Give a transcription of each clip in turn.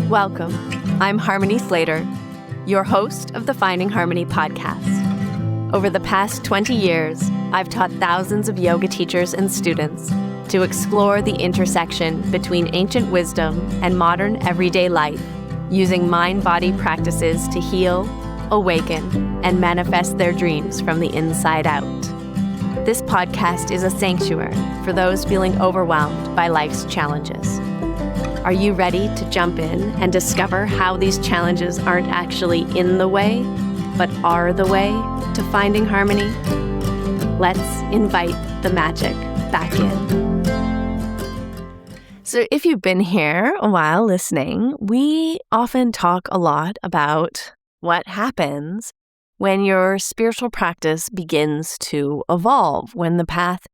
Welcome. I'm Harmony Slater, your host of the Finding Harmony podcast. Over the past 20 years, I've taught thousands of yoga teachers and students to explore the intersection between ancient wisdom and modern everyday life, using mind-body practices to heal, awaken, and manifest their dreams from the inside out. This podcast is a sanctuary for those feeling overwhelmed by life's challenges. Are you ready to jump in and discover how these challenges aren't actually in the way, but are the way to finding harmony? Let's invite the magic back in. So if you've been here a while listening, we often talk a lot about what happens when your spiritual practice begins to evolve, when the path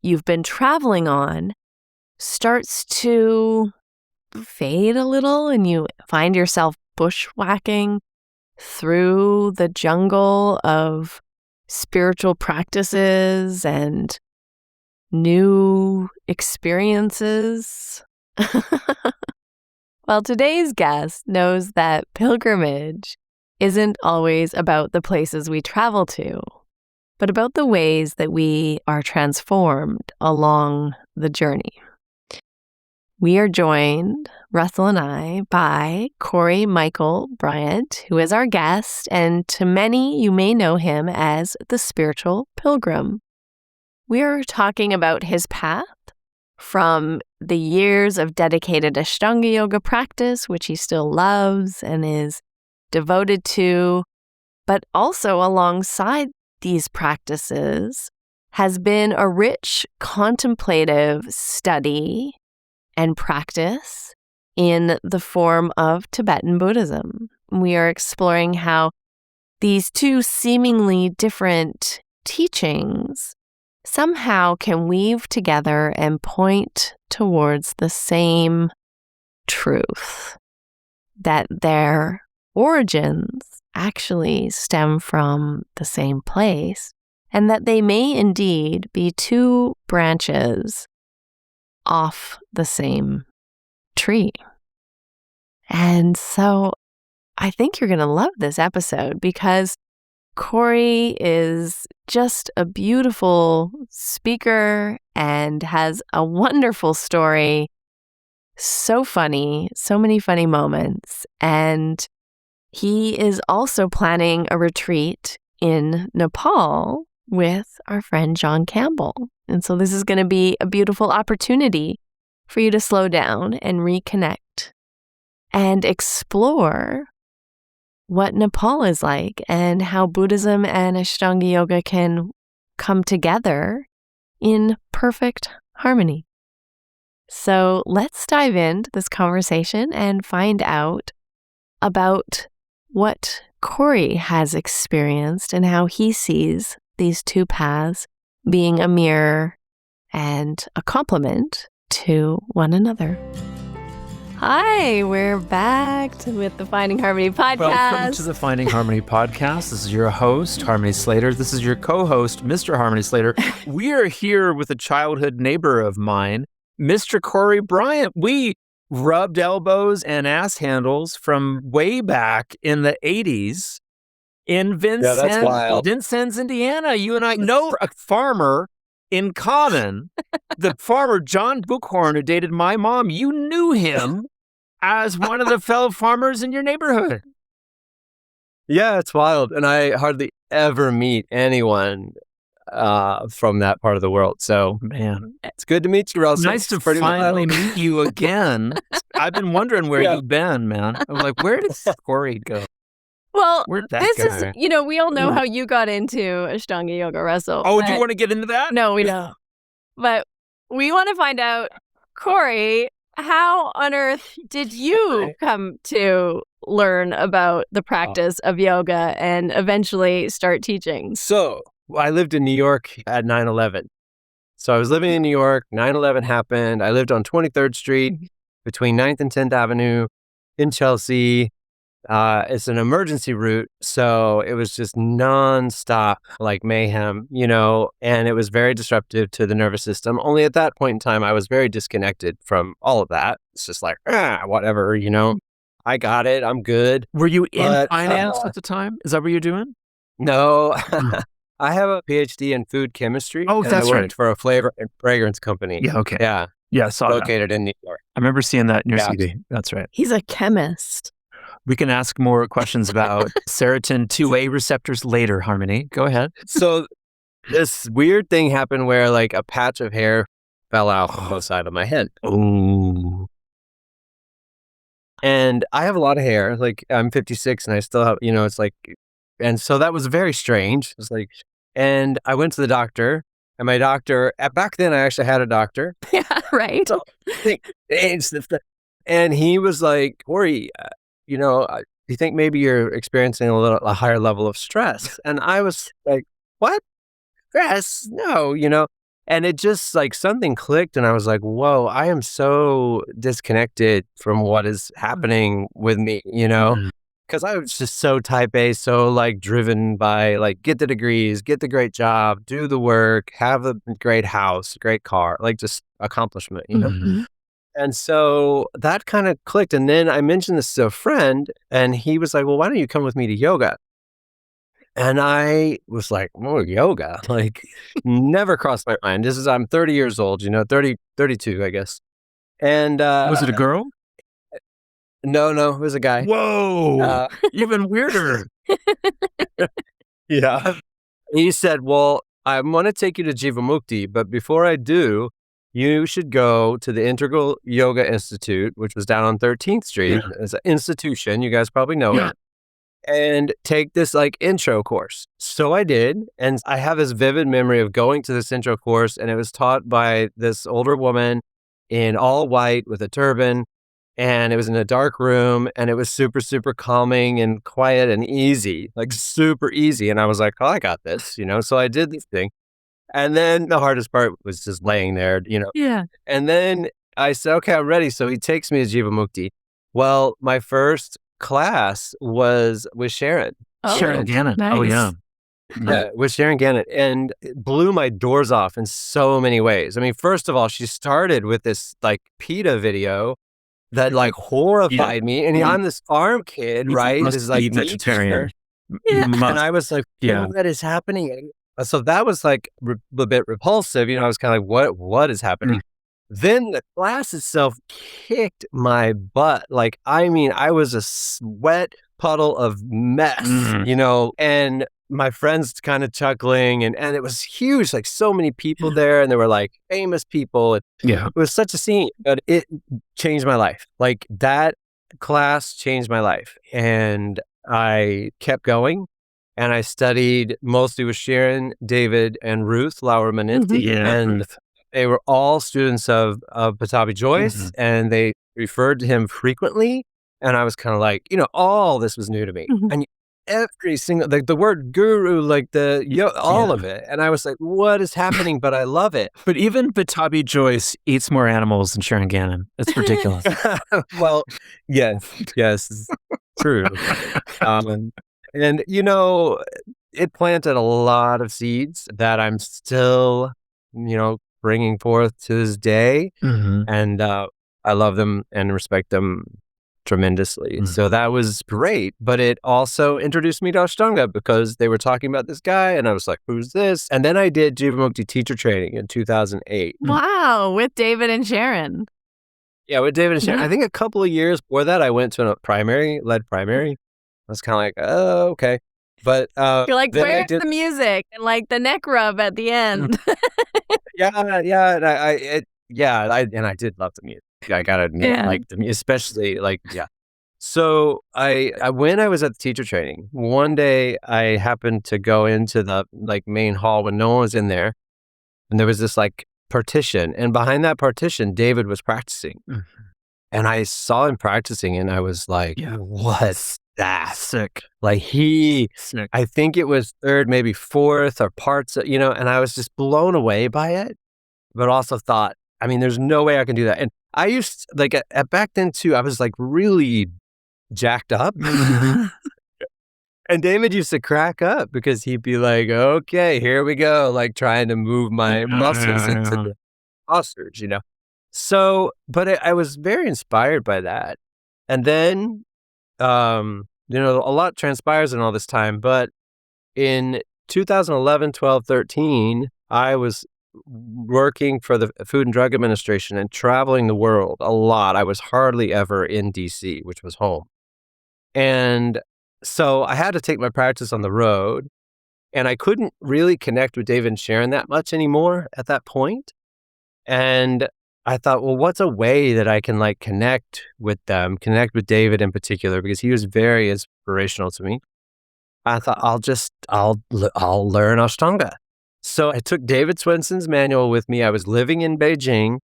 you've been traveling on starts to fade a little and you find yourself bushwhacking through the jungle of spiritual practices and new experiences. Well, today's guest knows that pilgrimage isn't always about the places we travel to, but about the ways that we are transformed along the journey. We are joined, Russell and I, by Cory Michael Bryant, who is our guest, and to many you may know him as the Spiritual Pilgrim. We are talking about his path from the years of dedicated Ashtanga Yoga practice, which he still loves and is devoted to, but also alongside these practices has been a rich contemplative study and practice in the form of Tibetan Buddhism. We are exploring how these two seemingly different teachings somehow can weave together and point towards the same truth, that their origins actually stem from the same place, and that they may indeed be two branches off the same tree. And so I think you're going to love this episode because Cory is just a beautiful speaker and has a wonderful story. So funny, so many funny moments. And he is also planning a retreat in Nepal with our friend John Campbell. And so this is going to be a beautiful opportunity for you to slow down and reconnect and explore what Nepal is like and how Buddhism and Ashtanga Yoga can come together in perfect harmony. So let's dive into this conversation and find out about what Cory has experienced and how he sees these two paths being a mirror and a complement to one another. Hi, we're back with the Finding Harmony podcast. Welcome to the Finding Harmony podcast. This is your host, Harmony Slater. This is your co-host, Mr. Harmony Slater. We are here with a childhood neighbor of mine, Mr. Cory Bryant. We rubbed elbows and ass handles from way back in the 80s in Vincennes, Indiana. You and I know a farmer in common. The farmer, John Buchhorn, who dated my mom. You knew him as one of the fellow farmers in your neighborhood. Yeah, it's wild. And I hardly ever meet anyone from that part of the world. So, man, it's good to meet you, Russell. Nice to finally meet you again. I've been wondering where you've been, man. I'm like, where did Cory go? Well, this is, we all know how you got into Ashtanga Yoga, Russell. Oh, do you want to get into that? No, we don't. But we want to find out, Cory, how on earth did you come to learn about the practice of yoga and eventually start teaching? So, I lived in New York at 9/11. So I was living in New York, 9/11 happened. I lived on 23rd Street between 9th and 10th Avenue in Chelsea. It's an emergency route, so it was just nonstop, like mayhem, and it was very disruptive to the nervous system. Only at that point in time, I was very disconnected from all of that. It's just like, whatever, I got it. I'm good. Were you in But, finance at the time? Is that what you're doing? No, I have a PhD in food chemistry. Oh, and that's I worked right. for a flavor and fragrance company. Yeah, okay. Yeah, Yeah, I saw that. located in New York. I remember seeing that in your Yeah. CV. That's right. He's a chemist. We can ask more questions about serotonin 2A receptors later, Harmony. Go ahead. So this weird thing happened where like a patch of hair fell out on both sides of my head. Oh. And I have a lot of hair. Like I'm 56 and I still have, it's like, and so that was very strange. It's like, and I went to the doctor, and my doctor, back then I actually had a doctor. Yeah, right. So, and he was like, Cory, do you think maybe you're experiencing a higher level of stress? And I was like, what? Stress? No, And it just like something clicked, and I was like, whoa, I am so disconnected from what is happening with me, Because I was just so type A, so like driven by like get the degrees, get the great job, do the work, have a great house, great car, like just accomplishment, Mhm. And so that kind of clicked. And then I mentioned this to a friend, and he was like, well, why don't you come with me to yoga? And I was like, oh, yoga, like never crossed my mind. I'm 30 years old, 32, I guess. And Was it a girl? No, it was a guy. Whoa, even weirder. Yeah. He said, well, I'm going to take you to Jivamukti, but before I do, you should go to the Integral Yoga Institute, which was down on 13th Street. Yeah. It's an institution. You guys probably know it. And take this like intro course. So I did. And I have this vivid memory of going to this intro course, and it was taught by this older woman in all white with a turban. And it was in a dark room, and it was super, super calming and quiet and easy, like super easy. And I was like, oh, I got this, So I did this thing. And then the hardest part was just laying there, Yeah. And then I said, okay, I'm ready. So he takes me to Jivamukti. Well, my first class was with Sharon. Oh, Sharon Gannon. nice. Oh, yeah. Yeah, with Sharon Gannon. And it blew my doors off in so many ways. I mean, first of all, she started with this like PETA video that like horrified me. And I'm this farm kid, right? Must This is like be vegetarian. Yeah. And I was like, what is happening? So that was like a bit repulsive. I was kind of like, what is happening? Then the class itself kicked my butt. Like, I mean, I was a sweat puddle of mess, and my friends kind of chuckling, and it was huge, like so many people there, and there were like famous people. Yeah. It was such a scene, but it changed my life. Like that class changed my life. And I kept going, and I studied mostly with Sharon, David, and Ruth Lauer-Maninti. Yeah. And they were all students of Patabi Joyce, and they referred to him frequently. And I was kind of like, all this was new to me. And every single, like the word guru, like all of it. And I was like, what is happening? But I love it. But even Patabi Joyce eats more animals than Sharon Gannon. It's ridiculous. Well, yes, it's true. And it planted a lot of seeds that I'm still, bringing forth to this day. And I love them and respect them tremendously. So that was great. But it also introduced me to Ashtanga because they were talking about this guy, and I was like, who's this? And then I did Jivamukti teacher training in 2008. Wow, with David and Sharon. Yeah, with David and Sharon. Yeah. I think a couple of years before that, I went to a led primary. I was kind of like, oh, okay. But You're like, where's the music? And like the neck rub at the end. Yeah, and I did love the music. I gotta admit, like the music, especially like So when I was at the teacher training, one day I happened to go into the like main hall when no one was in there, and there was this like partition, and behind that partition, David was practicing, and I saw him practicing, and I was like, what's that? Sick. Like I think it was third, maybe fourth or parts, and I was just blown away by it, but also thought, I mean, there's no way I can do that. And I used like at back then too, I was like really jacked up. And David used to crack up because he'd be like, okay, here we go. Like trying to move my muscles into the postures, So, but I was very inspired by that. And then a lot transpires in all this time, but in 2011, 12, 13, I was working for the Food and Drug Administration and traveling the world a lot. I was hardly ever in DC, which was home. And so I had to take my practice on the road, and I couldn't really connect with David and Sharon that much anymore at that point. And I thought, well, what's a way that I can like connect with them, connect with David in particular, because he was very inspirational to me. I thought I'll learn Ashtanga. So I took David Swenson's manual with me. I was living in Beijing.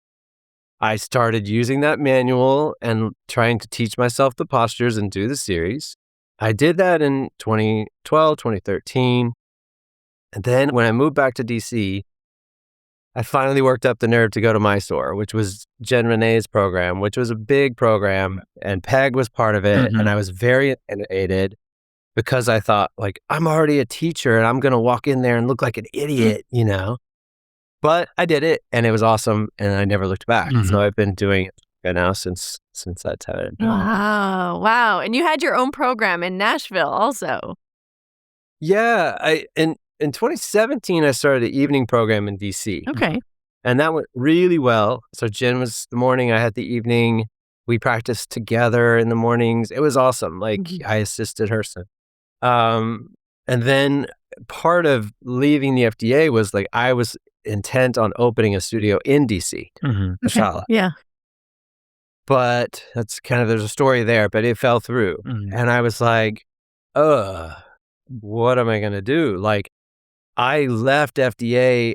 I started using that manual and trying to teach myself the postures and do the series. I did that in 2012, 2013. And then when I moved back to DC, I finally worked up the nerve to go to Mysore, which was Jen Renee's program, which was a big program, and Peg was part of it. Mhm. And I was very intimidated because I thought, like, I'm already a teacher and I'm going to walk in there and look like an idiot, But I did it, and it was awesome, and I never looked back. Mhm. So I've been doing it now since that time. Wow. And you had your own program in Nashville also. Yeah, in 2017, I started an evening program in DC. Okay. And that went really well. So Jen was the morning, I had the evening. We practiced together in the mornings. It was awesome. Like, I assisted her. And then part of leaving the FDA was like, I was intent on opening a studio in DC, Mhm. Shala. Yeah. But that's there's a story there, but it fell through. Mhm. And I was like, what am I going to do? Like, I left FDA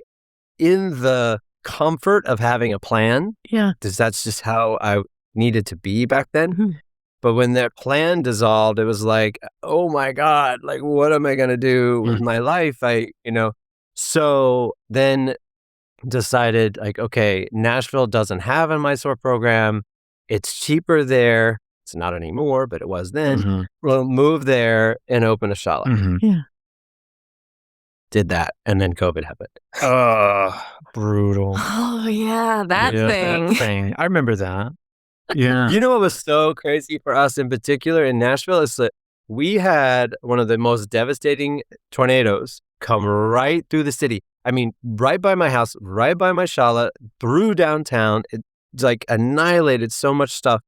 in the comfort of having a plan. Yeah. Because that's just how I needed to be back then. Mhm. But when that plan dissolved, it was like, oh my God, like, what am I going to do with my life? So then decided, like, okay, Nashville doesn't have a Mysore program. It's cheaper there. It's not anymore, but it was then. Mhm. We'll move there and open a shala. Mhm. Yeah. Did that. And then COVID happened. Brutal. Oh, yeah. That thing. I remember that. Yeah. You know what was so crazy for us in particular in Nashville is that we had one of the most devastating tornadoes come right through the city. I mean, right by my house, right by my shala, through downtown. It like annihilated so much stuff.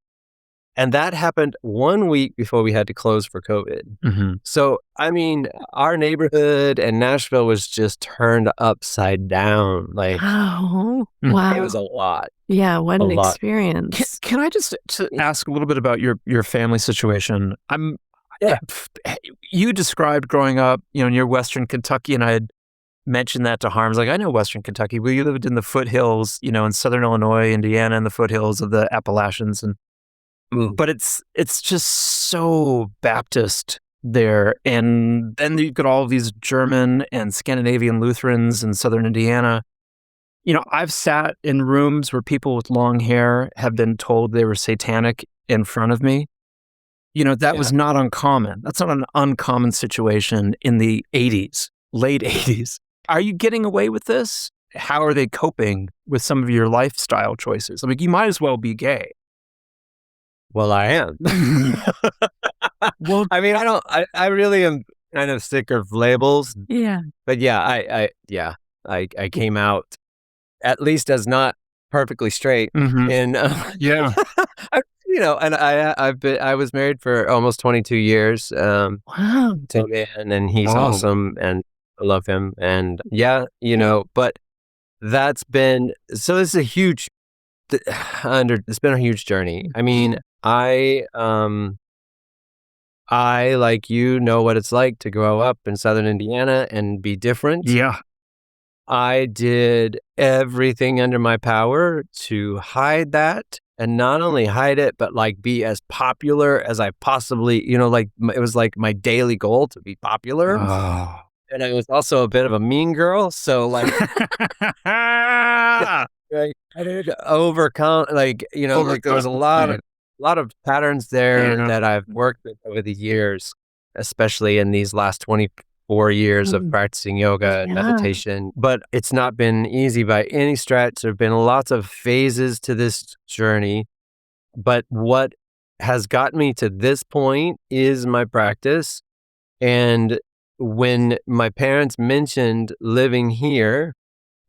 And that happened 1 week before we had to close for COVID. Mhm. So, I mean, our neighborhood and Nashville was just turned upside down. Like, Oh, Mm. wow. it was a lot. Yeah, what A an lot. experience. Can I just ask a little bit about your family situation? Yeah. You described growing up, near Western Kentucky, and I had mentioned that to Harms. Like, I know Western Kentucky. We lived in the foothills, in Southern Illinois, Indiana, and the foothills of the Appalachians, but it's just so Baptist there. And then you've got all these German and Scandinavian Lutherans in Southern Indiana. I've sat in rooms where people with long hair have been told they were satanic in front of me. That was not uncommon. That's not an uncommon situation in the 80s, late 80s. Are you getting away with this? How are they coping with some of your lifestyle choices? I mean, you might as well be gay. Well, I am. Well, I mean, I really am kind of sick of labels. Yeah. But yeah, I came out at least as not perfectly straight. Mhm. And Yeah. and I was married for almost 22 years. Wow. To a man, and he's Wow. awesome, and I love him. And but that's been it's a huge. It's been a huge journey. I mean, I like know what it's like to grow up in Southern Indiana and be different. Yeah. I did everything under my power to hide that, and not only hide it, but like be as popular as I possibly, it was like my daily goal to be popular. Oh. And I was also a bit of a mean girl, so like I did overcome, like there was a lot of patterns there that I've worked with over the years, especially in these last 24 years of practicing yoga and meditation. But it's not been easy by any stretch. There have been lots of phases to this journey. But what has got me to this point is my practice. And when my parents mentioned living here,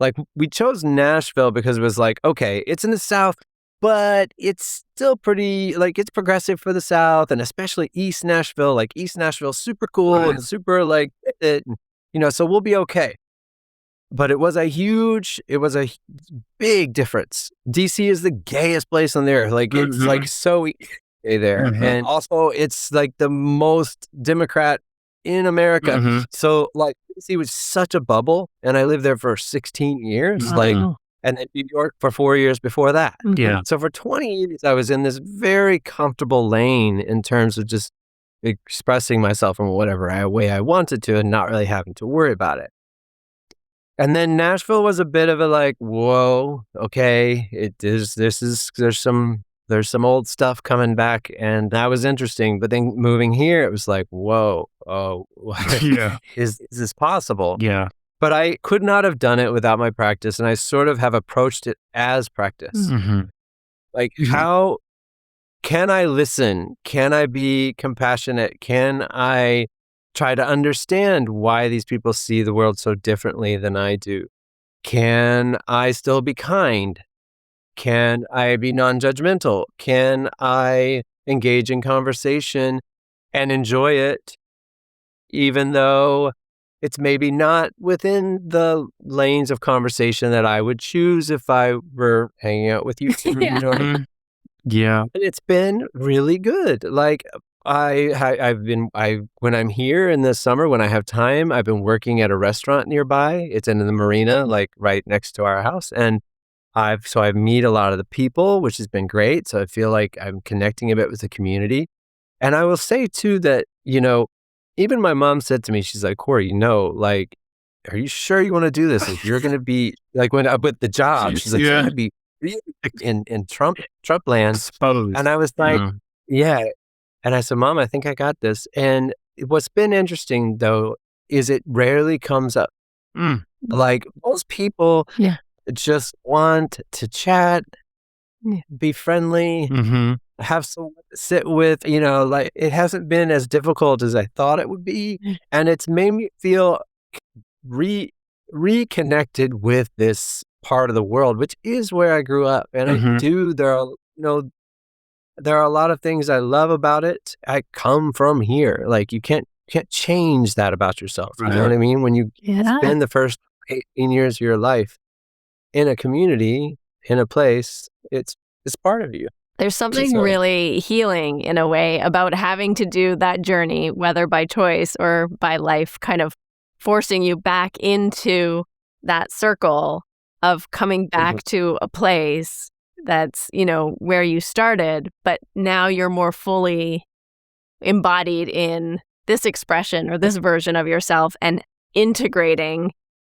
like we chose Nashville because it was like, okay, it's in the South, but it's still pretty, like it's progressive for the South, and especially East Nashville. Like East Nashville's super cool and super like, so we'll be okay. But it was a big difference. DC is the gayest place on there. Like it's like so gay there. And also it's like the most Democrat in America. So like DC was such a bubble, and I lived there for 16 years. Like, and then New York for 4 years before that. Yeah. So for 20 years, I was in this very comfortable lane in terms of just expressing myself in whatever way I wanted to and not really having to worry about it. And then Nashville was a bit of a like, whoa, okay, there's some old stuff coming back, and that was interesting. But then moving here, it was like, whoa, is this possible? Yeah. But I could not have done it without my practice, and I sort of have approached it as practice. Like, how can I listen? Can I be compassionate? Can I try to understand why these people see the world so differently than I do? Can I still be kind? Can I be non-judgmental? Can I engage in conversation and enjoy it, even though it's maybe not within the lanes of conversation that I would choose if I were hanging out with you two? You know what I mean? Yeah. And it's been really good. Like when I'm here in the summer, when I have time, I've been working at a restaurant nearby. It's in the marina, like right next to our house. And I meet a lot of the people, which has been great. So I feel like I'm connecting a bit with the community. And I will say too that, even my mom said to me, she's like, Cory, like, are you sure you want to do this? Like, you're going to be like, when I with the job, she's like, you're going to be in Trump land. Exposed. And I was like, yeah. And I said, Mom, I think I got this. And what's been interesting though, is it rarely comes up. Like most people just want to chat, be friendly, have someone to sit with, like it hasn't been as difficult as I thought it would be. And it's made me feel reconnected with this part of the world, which is where I grew up. And there are a lot of things I love about it. I come from here. Like you can't change that about yourself. You know what I mean? When you spend the first 18 years of your life in a community, in a place, it's part of you. There's something really healing in a way about having to do that journey, whether by choice or by life, kind of forcing you back into that circle of coming back to a place that's, where you started, but now you're more fully embodied in this expression or this version of yourself and integrating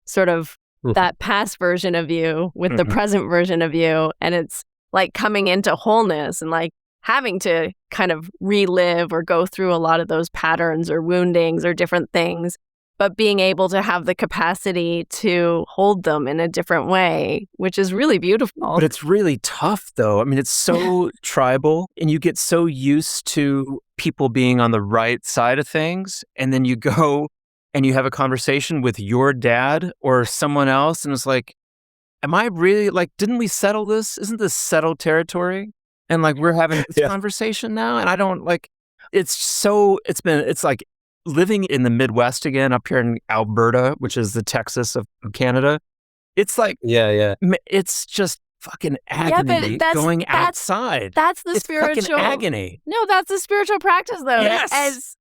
sort of that past version of you with the present version of you. And it's like coming into wholeness and like having to kind of relive or go through a lot of those patterns or woundings or different things, but being able to have the capacity to hold them in a different way, which is really beautiful. But it's really tough though. I mean, it's so tribal, and you get so used to people being on the right side of things. And then you go and you have a conversation with your dad or someone else. And it's like, am I really like, didn't we settle this? Isn't this settled territory? And like, we're having this conversation now. And I don't like, it's like living in the Midwest again, up here in Alberta, which is the Texas of Canada. It's like, it's just fucking agony going outside. That's the spiritual fucking agony. No, that's the spiritual practice though. Yes.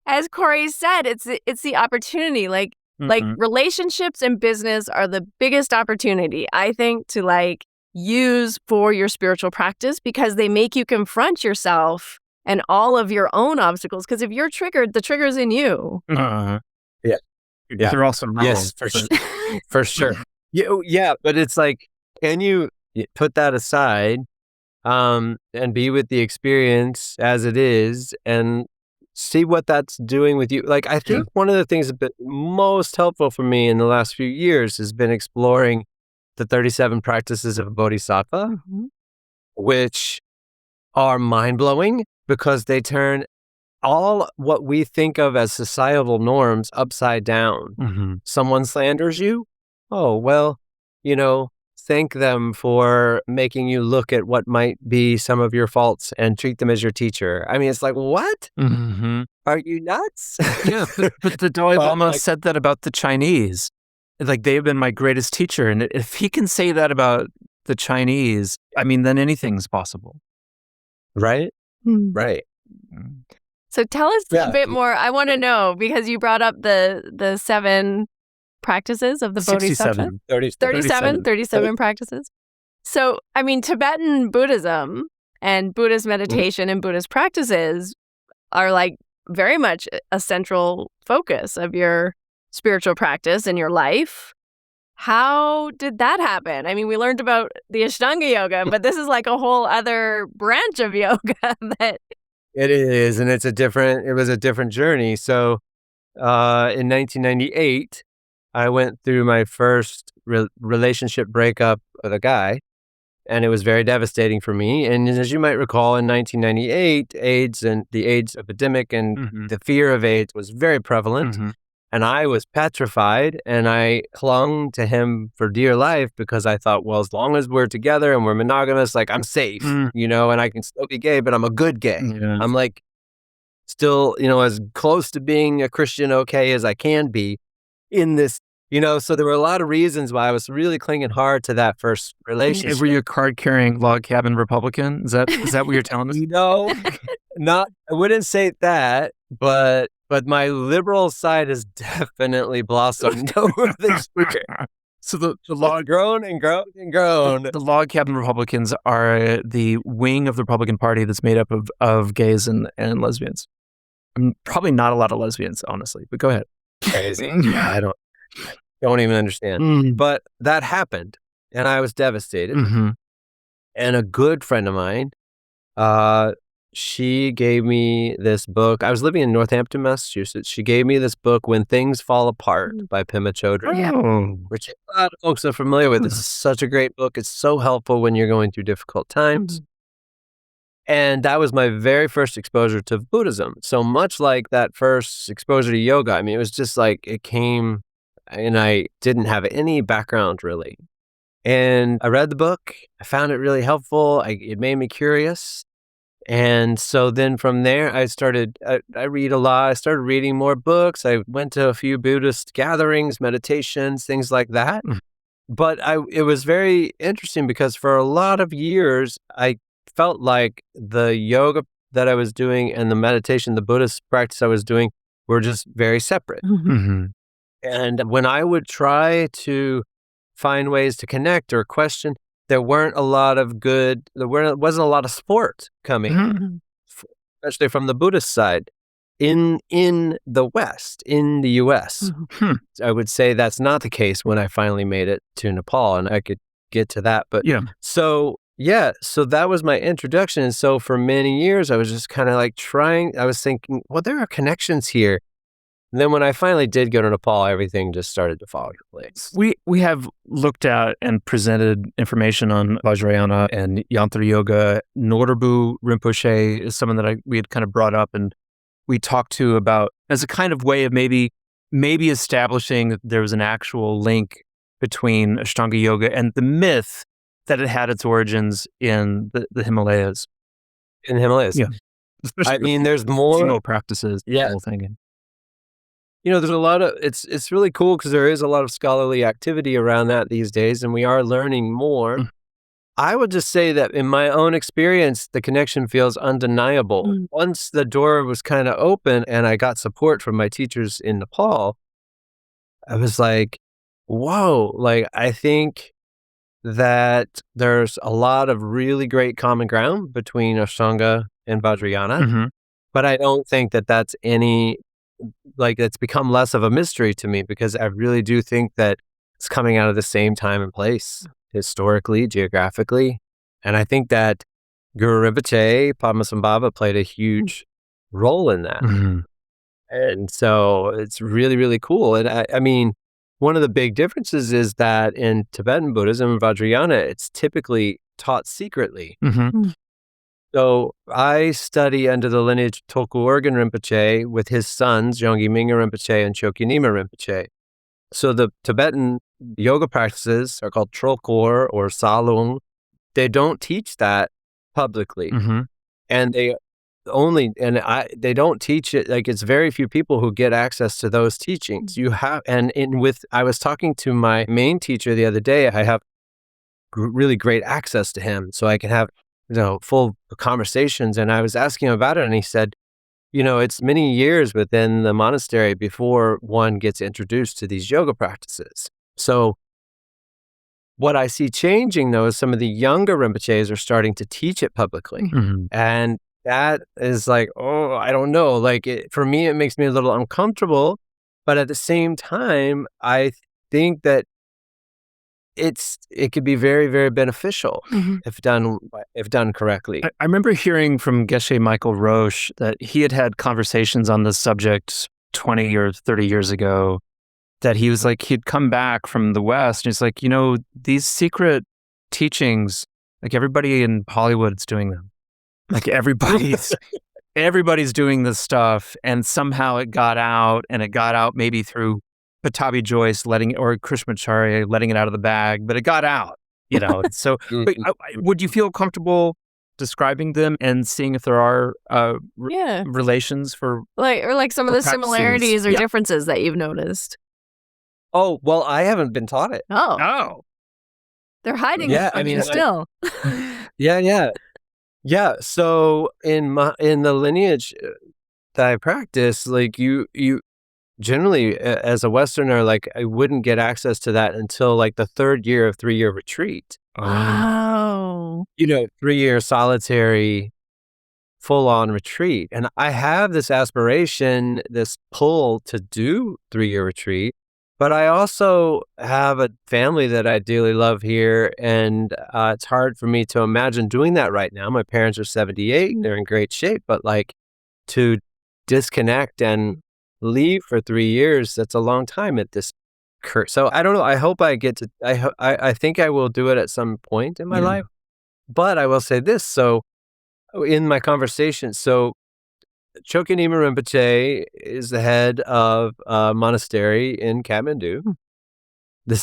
As Cory said, it's the opportunity. Like relationships and business are the biggest opportunity, I think, to like use for your spiritual practice, because they make you confront yourself and all of your own obstacles. Because if you're triggered, the trigger's in you. They're also wrong. Yes, for sure. Yeah, but it's like, can you put that aside and be with the experience as it is and see what that's doing with you? Like, I think one of the things that's been most helpful for me in the last few years has been exploring the 37 practices of a bodhisattva, which are mind-blowing because they turn all what we think of as societal norms upside down. Mm-hmm. Someone slanders you. Oh, well, thank them for making you look at what might be some of your faults and treat them as your teacher. I mean, it's like, what? Mm-hmm. Are you nuts? Yeah, but the Dalai Lama said that about the Chinese. Like, they've been my greatest teacher. And if he can say that about the Chinese, I mean, then anything's possible. Right? Right. So tell us a bit more. I want to know, because you brought up the 7 practices of the Bodhisattva. 37 practices. So, I mean, Tibetan Buddhism and Buddhist meditation and Buddhist practices are like very much a central focus of your spiritual practice and your life. How did that happen? I mean, we learned about the Ashtanga Yoga, but this is like a whole other branch of yoga that... It is, and it was a different journey. So in 1998, I went through my first relationship breakup with a guy, and it was very devastating for me. And as you might recall, in 1998, AIDS and the AIDS epidemic and the fear of AIDS was very prevalent. And I was petrified, and I clung to him for dear life because I thought, well, as long as we're together and we're monogamous, like, I'm safe, and I can still be gay, but I'm a good gay. Yeah. I'm like still, as close to being a Christian okay as I can be in this, so there were a lot of reasons why I was really clinging hard to that first relationship. Were you a card-carrying log cabin Republican? Is that what you're telling us? I wouldn't say that, but my liberal side has definitely blossomed over this year. So the log grown and grown and grown. The log cabin Republicans are the wing of the Republican Party that's made up of gays and lesbians. Probably not a lot of lesbians, honestly, but go ahead. Crazy. Yeah, I don't even understand. But that happened, and I was devastated. And a good friend of mine, she gave me this book. I was living in Northampton, Massachusetts. She gave me this book, When Things Fall Apart by Pema Chödrön, which a lot of folks are familiar with. This is such a great book. It's so helpful when you're going through difficult times. And that was my very first exposure to Buddhism. So much like that first exposure to yoga, I mean, it was just like it came, and I didn't have any background really. And I read the book. I found it really helpful. It made me curious. And so then from there, I read a lot. I started reading more books. I went to a few Buddhist gatherings, meditations, things like that. But it was very interesting because for a lot of years, I felt like the yoga that I was doing and the meditation, the Buddhist practice I was doing were just very separate. And when I would try to find ways to connect or question, there wasn't a lot of support coming, especially from the Buddhist side in the West, in the US. I would say that's not the case when I finally made it to Nepal, and I could get to that. But so that was my introduction. And so for many years, I was just kind of like I was thinking, well, there are connections here. And then when I finally did go to Nepal, everything just started to fall into place. We have looked at and presented information on Vajrayana and Yantra Yoga. Chödrön Rinpoche is someone that we had kind of brought up and we talked to about as a kind of way of maybe establishing that there was an actual link between Ashtanga Yoga and the myth that it had its origins in the Himalayas. In the Himalayas? Yeah. I mean, there's more practices. Yeah. The whole thing. There's a lot of, it's really cool because there is a lot of scholarly activity around that these days, and we are learning more. I would just say that in my own experience, the connection feels undeniable. Once the door was kind of open and I got support from my teachers in Nepal, I was like, whoa, like I think that there's a lot of really great common ground between Ashtanga and Vajrayana, but I don't think that that's it's become less of a mystery to me because I really do think that it's coming out of the same time and place, historically, geographically. And I think that Guru Rinpoche, Padmasambhava played a huge role in that. And so it's really, really cool. And I mean, one of the big differences is that in Tibetan Buddhism and Vajrayana, it's typically taught secretly. So I study under the lineage of Tulku Urgyen Rinpoche with his sons, Yongey, Mingyur Rinpoche, and Chokyamima Rinpoche. So the Tibetan yoga practices are called Trulkor or Salung. They don't teach that publicly. And they don't teach it, like it's very few people who get access to those teachings. I was talking to my main teacher the other day. I have really great access to him, so I can have full conversations. And I was asking him about it, and he said, it's many years within the monastery before one gets introduced to these yoga practices. So what I see changing, though, is some of the younger Rinpoches are starting to teach it publicly. And that is like, I don't know. Like, for me, it makes me a little uncomfortable. But at the same time, I think that it could be very, very beneficial if done correctly. I remember hearing from Geshe Michael Roche that he had conversations on this subject 20 or 30 years ago, that he was like, he'd come back from the West and he's like, these secret teachings, like everybody in Hollywood's doing them. Like everybody's doing this stuff, and somehow it got out, and it got out maybe through Patabi Joyce or Krishnamacharya letting it out of the bag, but it got out, So but would you feel comfortable describing them and seeing if there are relations for like some of the similarities or differences that you've noticed? Oh, well, I haven't been taught it. Oh. They're hiding it from you still. Yeah. So in the lineage that I practice, like you generally, as a Westerner, like I wouldn't get access to that until like the third year of 3-year retreat. Wow. 3-year solitary, full-on retreat. And I have this aspiration, this pull to do 3-year retreat. But I also have a family that I dearly love here, and it's hard for me to imagine doing that right now. My parents are 78, and they're in great shape, but like to disconnect and leave for 3 years, that's a long time at this curve. So I don't know. I hope I get to, I think I will do it at some point in my life. But I will say this. So in my conversation, Chokyamima Rinpoche is the head of a monastery in Kathmandu.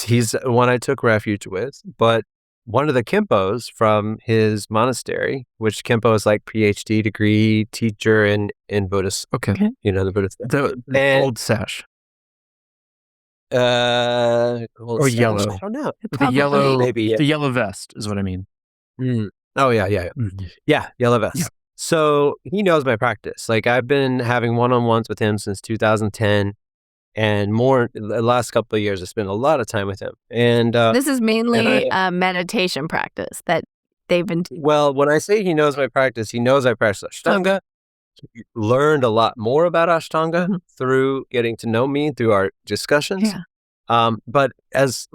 He's the one I took refuge with, but one of the Khenpos from his monastery, which Khenpo is like PhD degree teacher in Buddhist. Okay. The Buddhist. The old sash. Or yellow. I don't know. The yellow, maybe. The yellow vest is what I mean. Oh, yeah. Yeah, yellow vest. Yeah. So he knows my practice. Like I've been having one-on-ones with him since 2010, and more the last couple of years. I spent a lot of time with him. And this is mainly a meditation practice that they've been. Well, when I say he knows my practice, he knows I practice Ashtanga. He learned a lot more about Ashtanga through getting to know me through our discussions. Yeah. But as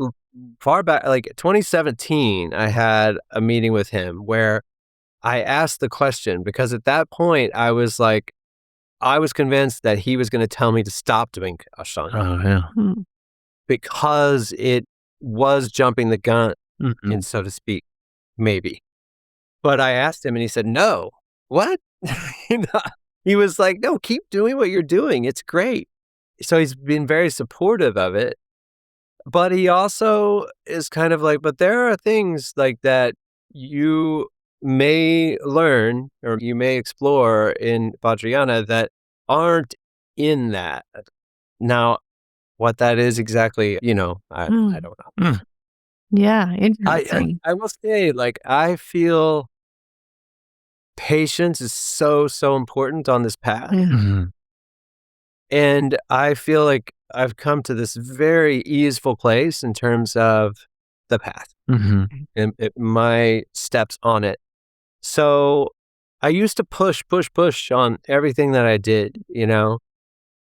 far back, like 2017, I had a meeting with him where I asked the question, because at that point I was convinced that he was going to tell me to stop doing Ashtanga. Oh, yeah. Because it was jumping the gun, and so to speak, maybe. But I asked him and he said, no. What? He was like, no, keep doing what you're doing. It's great. So he's been very supportive of it. But he also is kind of like, but there are things like that you may learn or you may explore in Vajrayana that aren't in that. Now, what that is exactly, I don't know. Yeah, interesting. I will say, like, I feel patience is so, so important on this path. And I feel like I've come to this very easeful place in terms of the path and my steps on it. So I used to push on everything that I did,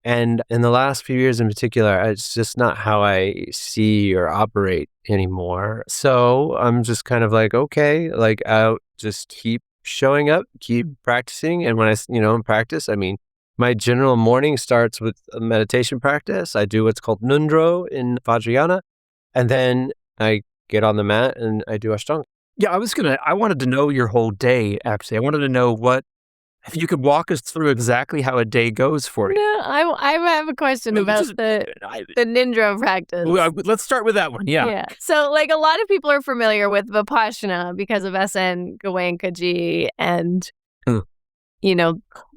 and in the last few years in particular, it's just not how I see or operate anymore. So I'm just kind of like, okay, like I'll just keep showing up, keep practicing. And when I, practice, I mean, my general morning starts with a meditation practice. I do what's called Nundro in Vajrayana, and then I get on the mat and I do Ashtanga. Yeah, I wanted to know your whole day, actually. I wanted to know if you could walk us through exactly how a day goes for you. No, I have a question about the Nindra practice. Let's start with that one. Yeah. So, like, a lot of people are familiar with Vipassana because of S.N. Goenkaji and,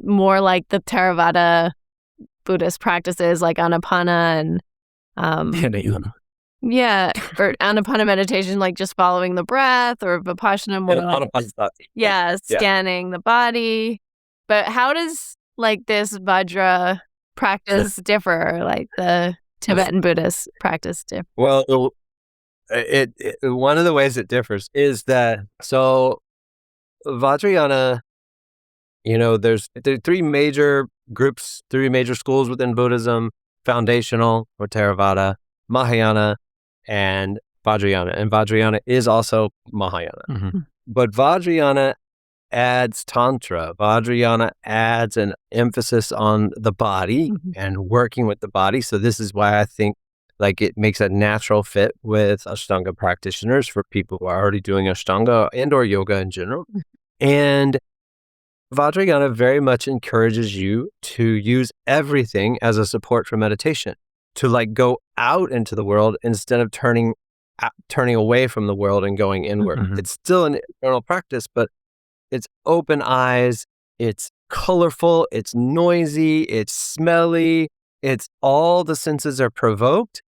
more like the Theravada Buddhist practices like Anapana and or Anapana meditation, like just following the breath, or Vipassana more like, scanning the body. But how does like this Vajra practice differ, like the Tibetan Buddhist practice differ? Well, it one of the ways it differs is that Vajrayana, there are three major groups, three major schools within Buddhism: foundational or Theravada, Mahayana, and Vajrayana. And Vajrayana is also Mahayana. Mm-hmm. But Vajrayana adds Tantra. Vajrayana adds an emphasis on the body and working with the body. So this is why I think like it makes a natural fit with Ashtanga practitioners for people who are already doing Ashtanga and or yoga in general. And Vajrayana very much encourages you to use everything as a support for meditation, to like go out into the world instead of turning away from the world and going inward. Mm-hmm. It's still an internal practice, but it's open eyes, it's colorful, it's noisy, it's smelly, it's all the senses are provoked,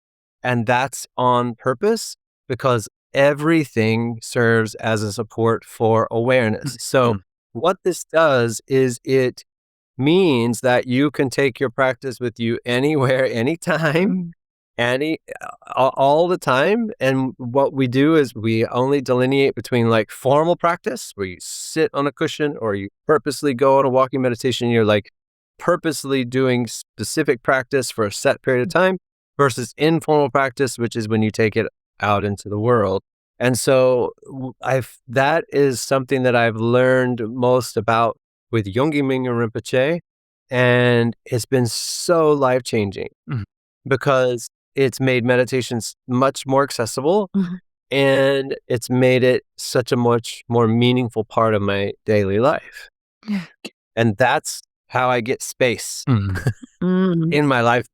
and that's on purpose because everything serves as a support for awareness. So what this does is it means that you can take your practice with you anywhere, anytime, all the time. And what we do is we only delineate between like formal practice where you sit on a cushion or you purposely go on a walking meditation. You're like purposely doing specific practice for a set period of time versus informal practice, which is when you take it out into the world. And so that is something that I've learned most about with Yongey Mingyur Rinpoche. And it's been so life-changing because it's made meditations much more accessible and it's made it such a much more meaningful part of my daily life. And that's how I get space in my life.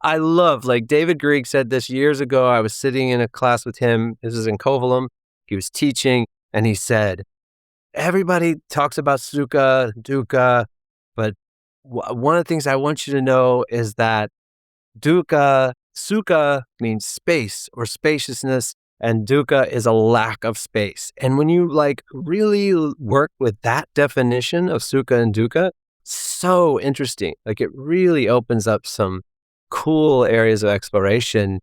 I love, like David Grieg said this years ago. I was sitting in a class with him. This is in Kovalam. He was teaching and he said, everybody talks about sukha, dukkha, but one of the things I want you to know is that sukha means space or spaciousness, and dukkha is a lack of space. And when you like really work with that definition of sukha and dukkha, so interesting. Like it really opens up some cool areas of exploration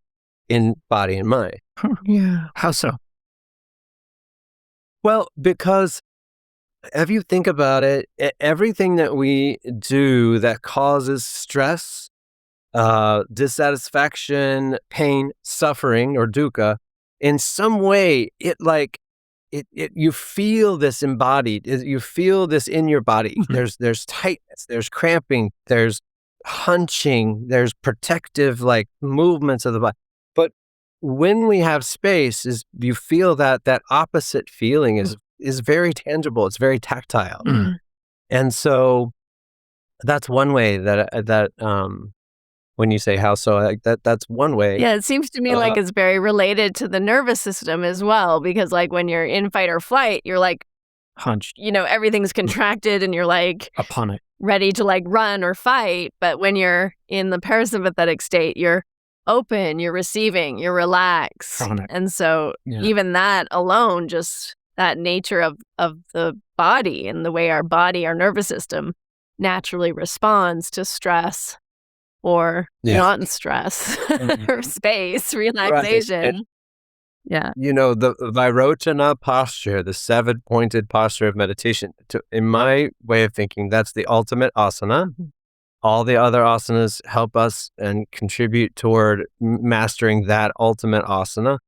in body and mind. Yeah. How so? Well, because if you think about it, everything that we do that causes stress, dissatisfaction, pain, suffering, or dukkha, in some way, you feel this embodied. You feel this in your body. There's tightness, there's cramping, there's hunching, there's protective like movements of the body. But when we have space, you feel that opposite feeling is very tangible. It's very tactile. And so that's one way that when you say how so, like that's one way. Yeah, it seems to me like it's very related to the nervous system as well, because like when you're in fight or flight, you're like hunched. Everything's contracted and you're like upon it, ready to like run or fight. But when you're in the parasympathetic state, you're open, you're receiving, you're relaxed. And so even that alone, just that nature of the body and the way our nervous system naturally responds to stress or not in stress or space, relaxation. Right. The Vajrayana posture, the 7-pointed posture of meditation, in my way of thinking, that's the ultimate asana. All the other asanas help us and contribute toward mastering that ultimate asana.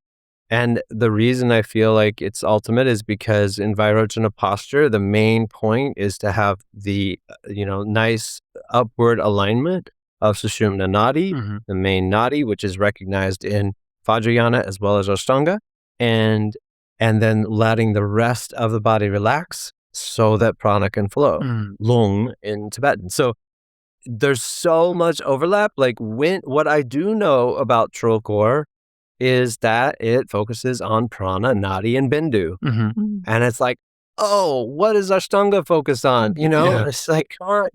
And the reason I feel like it's ultimate is because in Vajrayana posture, the main point is to have the, nice upward alignment of Sushumna Nadi, the main Nadi, which is recognized in Vajrayana as well as Ashtanga. And and then letting the rest of the body relax so that prana can flow. Lung in Tibetan. So there's so much overlap. Like what I do know about Tulku is that it focuses on prana, nadi, and bindu. And it's like, oh, what does Ashtanga focus on? It's like, come on.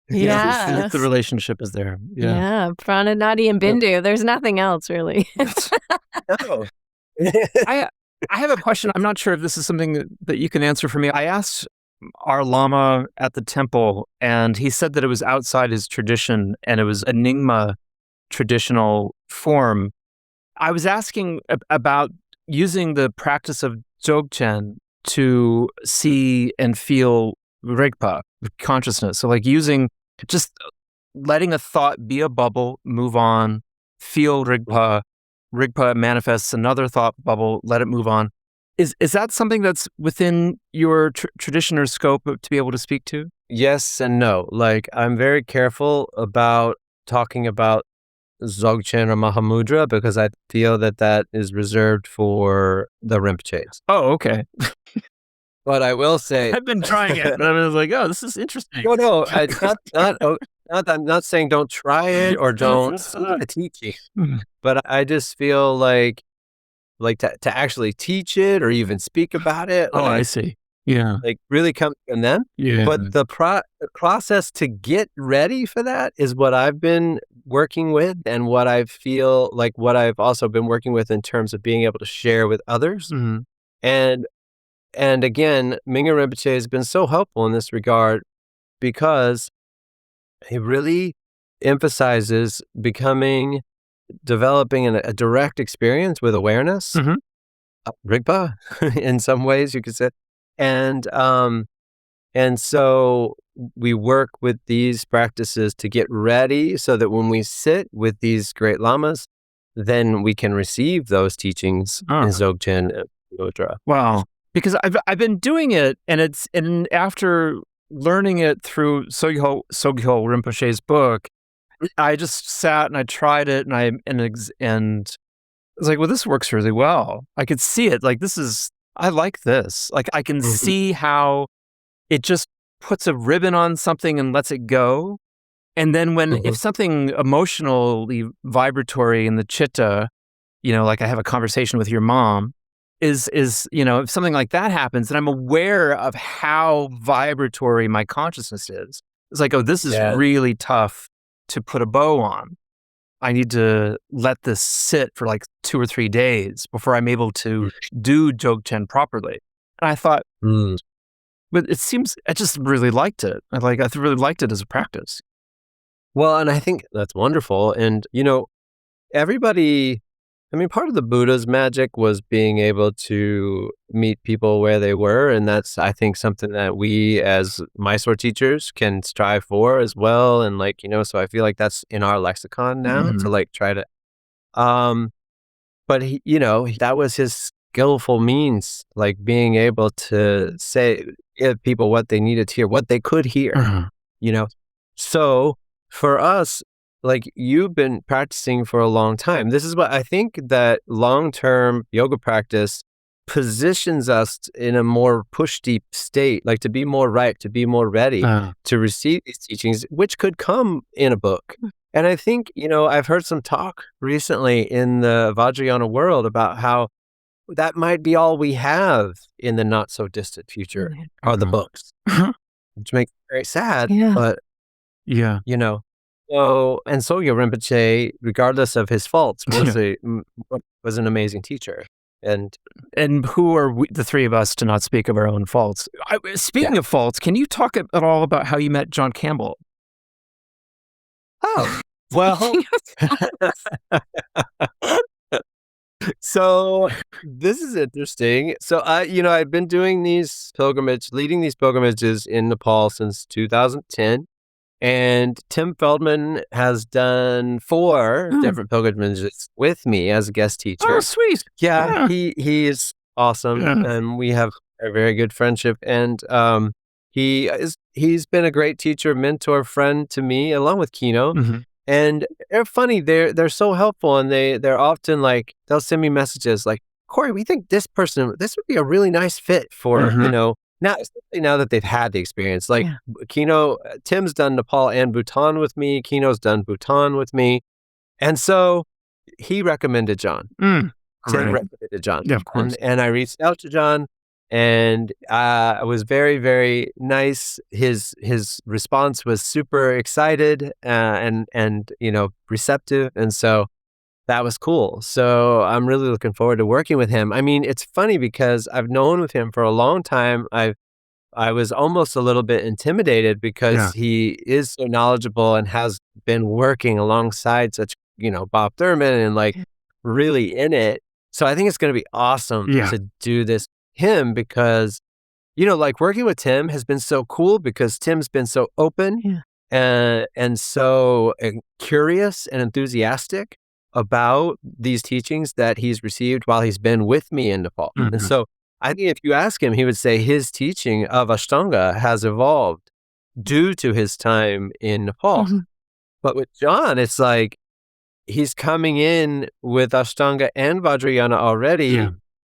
Yeah. The relationship is there. Yeah. Prana, nadi, and bindu. There's nothing else really. No. I have a question. I'm not sure if this is something that you can answer for me. I asked our Lama at the temple, and he said that it was outside his tradition, and it was a Nyingma traditional form. I was asking about using the practice of Dzogchen to see and feel Rigpa, consciousness. So like just letting a thought be a bubble, move on, feel Rigpa. Rigpa manifests another thought bubble, let it move on. Is that something that's within your tradition or scope to be able to speak to? Yes and no. Like, I'm very careful about talking about Dzogchen or Mahamudra because I feel that is reserved for the Rinpoches. Oh, okay. But I will say... I've been trying it, and I was like, oh, this is interesting. No, I'm not saying don't try it or don't teach it. But I just feel like to actually teach it or even speak about it. Oh, I see. Yeah. Like really come from them. Yeah. But the process to get ready for that is what I've been working with and what I feel like what I've also been working with in terms of being able to share with others. And again, Mingyur Rinpoche has been so helpful in this regard because he really emphasizes developing a direct experience with awareness, Rigpa, in some ways you could say. And so we work with these practices to get ready so that when we sit with these great lamas, then we can receive those teachings in Dzogchen and Mudra. Wow. Because I've been doing it, and after learning it through Sogyal Rinpoche's book, I just sat and I tried it, and I was like, well, this works really well. I could see it. Like, I like this. Like, I can see how it just puts a ribbon on something and lets it go. And then if something emotionally vibratory in the chitta, like I have a conversation with your mom, is if something like that happens, then I'm aware of how vibratory my consciousness is. It's like, oh, this is really tough to put a bow on. I need to let this sit for like 2 or 3 days before I'm able to do Dzogchen properly. And I thought, but it seems I just really liked it. I really liked it as a practice. Well, and I think that's wonderful. And everybody. I mean, part of the Buddha's magic was being able to meet people where they were. And that's, I think, something that we as Mysore teachers can strive for as well. And so I feel like that's in our lexicon now to try to, but that was his skillful means, like being able to give people what they needed to hear, what they could hear, So for us, like you've been practicing for a long time. This is what I think that long-term yoga practice positions us in a more push-deep state, like to be more ripe, to be more ready to receive these teachings, which could come in a book. And I think, I've heard some talk recently in the Vajrayana world about how that might be all we have in the not-so-distant future are the books, which makes it very sad, but, So, and Sogyal Rinpoche, regardless of his faults, was an amazing teacher. And who are the three of us to not speak of our own faults? Speaking of faults, can you talk at all about how you met John Campbell? Oh, well, so this is interesting. So I've been doing leading these pilgrimages in Nepal since 2010. And Tim Feldman has done 4 different pilgrimages with me as a guest teacher. Oh, sweet. Yeah. He is awesome. And we have a very good friendship. And he's been a great teacher, mentor, friend to me, along with Kino. And they're funny. They're so helpful. And they're often like, they'll send me messages like, Cory, we think this would be a really nice fit for, especially now that they've had the experience. Like Kino, Tim's done Nepal and Bhutan with me. Kino's done Bhutan with me. And so he recommended John. Tim recommended John. Yeah, of course. And I reached out to John, and it was very, very nice. His response was super excited and receptive. And so that was cool. So I'm really looking forward to working with him. I mean, it's funny because I've known with him for a long time. I was almost a little bit intimidated because he is so knowledgeable and has been working alongside such, Bob Thurman and like really in it. So I think it's going to be awesome to do this with him because, like working with Tim has been so cool because Tim's been so open and so curious and enthusiastic about these teachings that he's received while he's been with me in Nepal. And so I think if you ask him, he would say his teaching of Ashtanga has evolved due to his time in Nepal. But with John, it's like he's coming in with Ashtanga and Vajrayana already.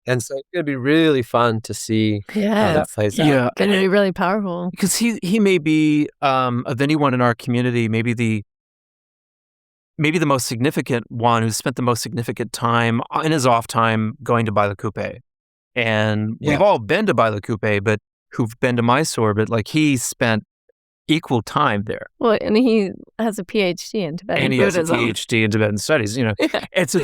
And so it's going to be really fun to see how that plays out. It's going to be really powerful. Because he may be, of anyone in our community, maybe the most significant one who's spent the most significant time in his off time going to Bailakuppe. And we've all been to Bailakuppe, but who've been to Mysore, but like he spent equal time there. Well, and he has a PhD in Tibetan Buddhism. And he has a PhD in Tibetan studies, And so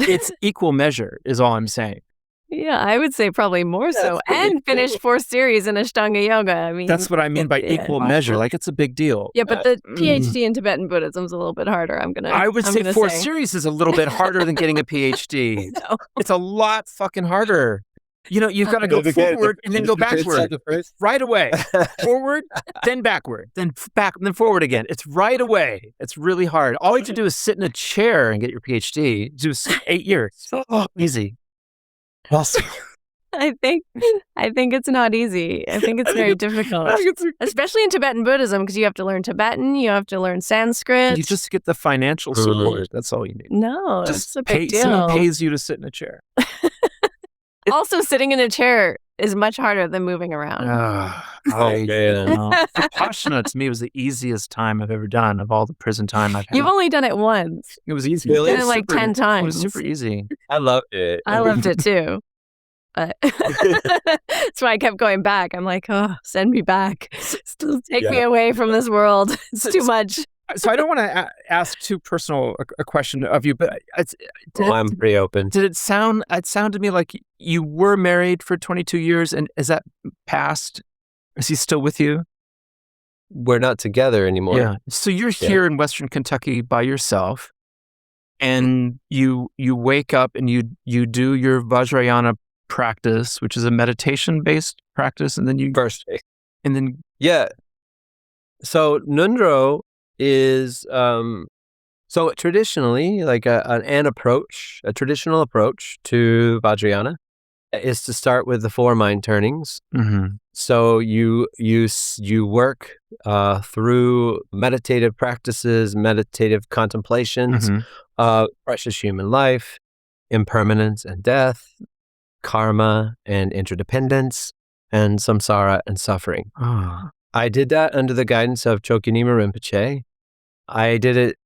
it's equal measure is all I'm saying. Yeah, I would say probably more so. And finished 4 series in Ashtanga Yoga. I mean, that's what I mean by equal measure. Like it's a big deal. Yeah, but the PhD in Tibetan Buddhism is a little bit harder. I would say 4 series is a little bit harder than getting a PhD. No. It's a lot fucking harder. You've got to go forward and then go backward right away. Forward, then backward, then back, and then forward again. It's right away. It's really hard. All you have to do is sit in a chair and get your PhD. Do 8 years. Easy. Awesome. I think it's not easy. I think it's very difficult, especially in Tibetan Buddhism, because you have to learn Tibetan, you have to learn Sanskrit. You just get the financial support. That's all you need. No, it's a big deal. Someone pays you to sit in a chair. Also, sitting in a chair is much harder than moving around. Man. Vipassana to me was the easiest time I've ever done of all the prison time I've had. You've only done it once. It was easy. You've done it like 10 times. It was super easy. I loved it. I loved it too. But that's why I kept going back. I'm like, send me back. Still take me away from this world. It's too much. So I don't want to ask too personal a question of you, but I'm pretty open. Did it sound? It sounded to me like you were married for 22 years, and is that past? Is he still with you? We're not together anymore. Yeah. So you're here in Western Kentucky by yourself, and you wake up and you do your Vajrayana practice, which is a meditation-based practice, and then you So Nundro is so traditionally like a traditional approach to Vajrayana is to start with the 4 mind turnings. So you work through meditative practices, meditative contemplations of precious human life, impermanence and death, karma and interdependence, and samsara and suffering. I did that under the guidance of Chogyam Rinpoche. I did it.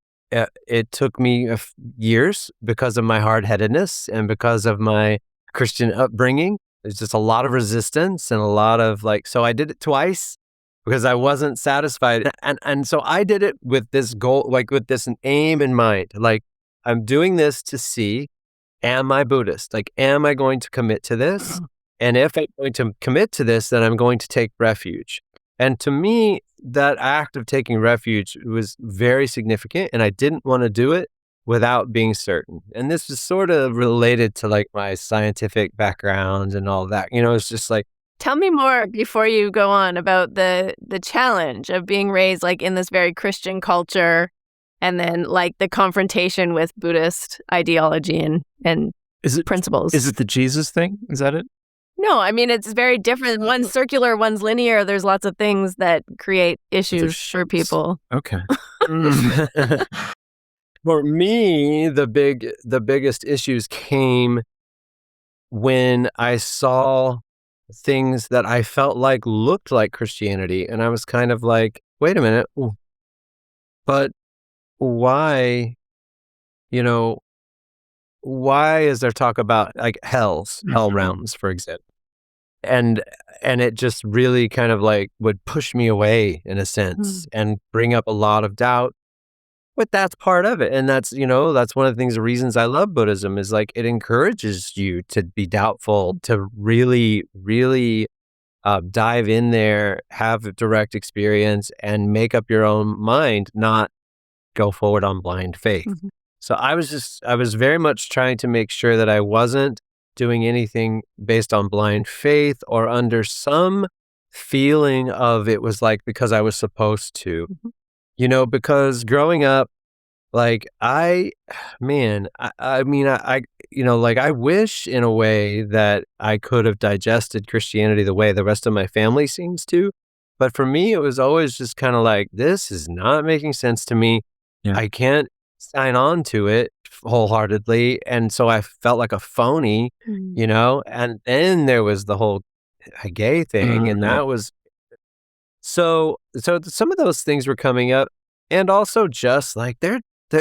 It took me years because of my hard-headedness and because of my Christian upbringing. There's just a lot of resistance and a lot of so I did it twice because I wasn't satisfied. And so I did it with this goal, with this aim in mind. I'm doing this to see, am I Buddhist? Am I going to commit to this? And if I'm going to commit to this, then I'm going to take refuge. And to me, that act of taking refuge was very significant, and I didn't want to do it without being certain. And this is sort of related to my scientific background and all that. It's just Tell me more before you go on about the challenge of being raised in this very Christian culture, and then the confrontation with Buddhist ideology and principles. Is it the Jesus thing? Is that it? No, I mean, it's very different. One's circular, one's linear. There's lots of things that create issues for people. Okay. For me, the biggest issues came when I saw things that I felt like looked like Christianity, and I was kind of like, wait a minute, but why, why is there talk about like hell realms, for example? And it just really kind of like would push me away in a sense and bring up a lot of doubt. But that's part of it. And that's one of the reasons I love Buddhism is like it encourages you to be doubtful, to really, really dive in there, have a direct experience, and make up your own mind, not go forward on blind faith. So I was very much trying to make sure that I wasn't doing anything based on blind faith or under some feeling of it was like because I was supposed to. Because growing up, like I wish in a way that I could have digested Christianity the way the rest of my family seems to. But for me, it was always just kind of like, this is not making sense to me. Yeah. I can't sign on to it wholeheartedly. And so I felt like a phony, and then there was the whole gay thing. And that was, so some of those things were coming up, and also just like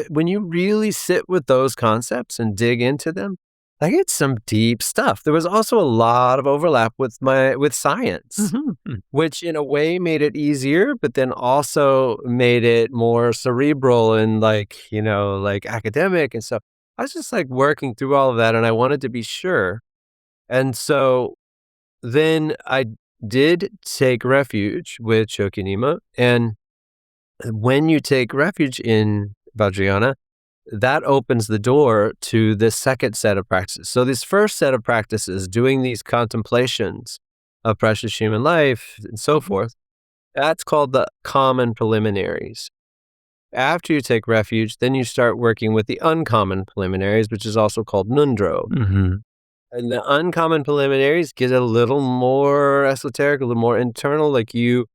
when you really sit with those concepts and dig into them, like it's some deep stuff. There was also a lot of overlap with science, which in a way made it easier, but then also made it more cerebral and like academic and stuff. I was just like working through all of that, and I wanted to be sure. And so then I did take refuge with Chödrön, and when you take refuge in Vajrayana, that opens the door to this second set of practices. So this first set of practices, doing these contemplations of precious human life and so forth, that's called the common preliminaries. After you take refuge, then you start working with the uncommon preliminaries, which is also called Nundro. And the uncommon preliminaries get a little more esoteric, a little more internal, like you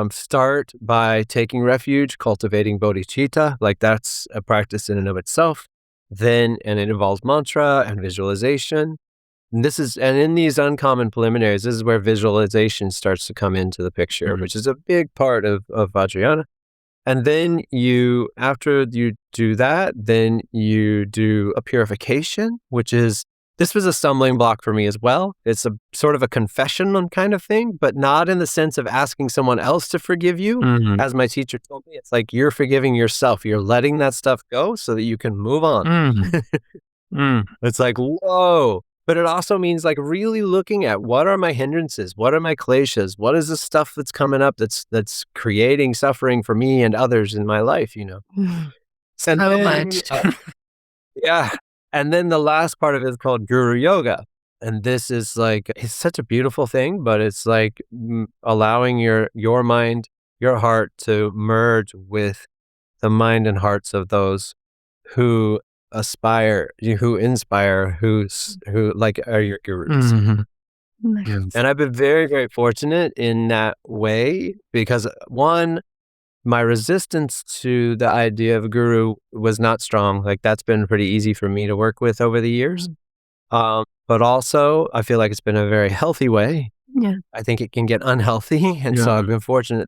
start by taking refuge, cultivating bodhicitta, like that's a practice in and of itself. And it involves mantra and visualization. And in these uncommon preliminaries, this is where visualization starts to come into the picture, which is a big part of Vajrayana. And then after you do that, then you do a purification, this was a stumbling block for me as well. It's a sort of a confession kind of thing, but not in the sense of asking someone else to forgive you. As my teacher told me, it's like you're forgiving yourself. You're letting that stuff go so that you can move on. It's like, whoa. But it also means like really looking at what are my hindrances? What are my kleshas? What is the stuff that's coming up that's creating suffering for me and others in my life, So much. Yeah. And then the last part of it is called Guru Yoga. And this is like, it's such a beautiful thing, but it's like allowing your mind, your heart to merge with the mind and hearts of those who aspire, who inspire, who like are your gurus. Nice. And I've been very, very fortunate in that way because one, my resistance to the idea of a guru was not strong. Like that's been pretty easy for me to work with over the years. But also I feel like it's been a very healthy way. Yeah. I think it can get unhealthy. And so I've been fortunate.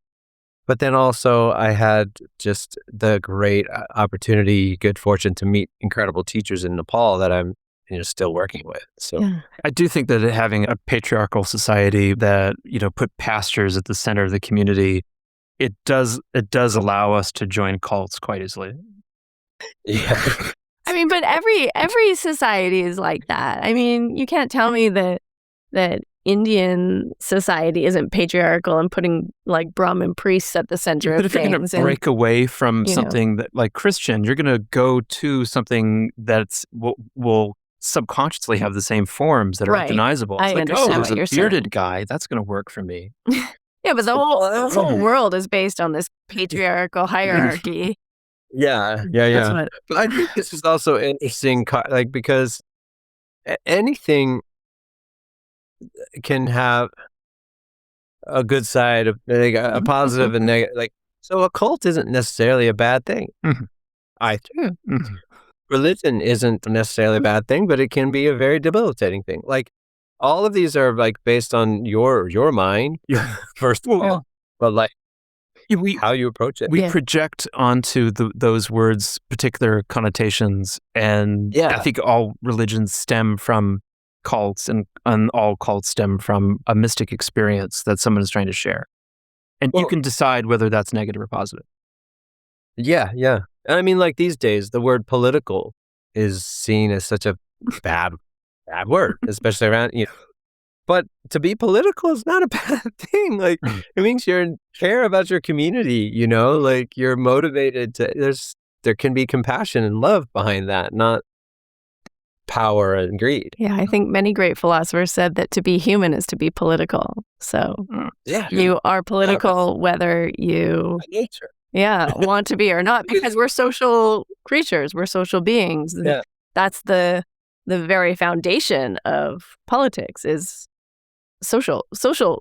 But then also I had just the great opportunity, good fortune to meet incredible teachers in Nepal that I'm still working with. So I do think that having a patriarchal society that, put pastors at the center of the community, it does allow us to join cults quite easily. Yeah. I mean, but every society is like that. I mean, you can't tell me that Indian society isn't patriarchal and putting like Brahmin priests at the center of things. But if you're going to break away from something that like Christian, you're going to go to something that's will subconsciously have the same forms that are recognizable. It's I understand what you're saying. Bearded guy, that's going to work for me. Yeah, but the whole world is based on this patriarchal hierarchy. Yeah. But I think this is also interesting, like because anything can have a good side, of like, a positive and negative. Like, so a cult isn't necessarily a bad thing. I think religion isn't necessarily a bad thing, but it can be a very debilitating thing. Like all of these are like based on your mind, first of all, but like how you approach it. We project onto those words particular connotations, and I think all religions stem from cults, and all cults stem from a mystic experience that someone is trying to share. And you can decide whether that's negative or positive. Yeah. I mean, like these days, the word political is seen as such a bad word, especially around, but to be political is not a bad thing. Like it means you care about your community, like you're motivated there can be compassion and love behind that, not power and greed. Yeah, I think many great philosophers said that to be human is to be political. So you are political whether you by nature. want to be or not, because we're social creatures, we're social beings. Yeah. That's the very foundation of politics is social,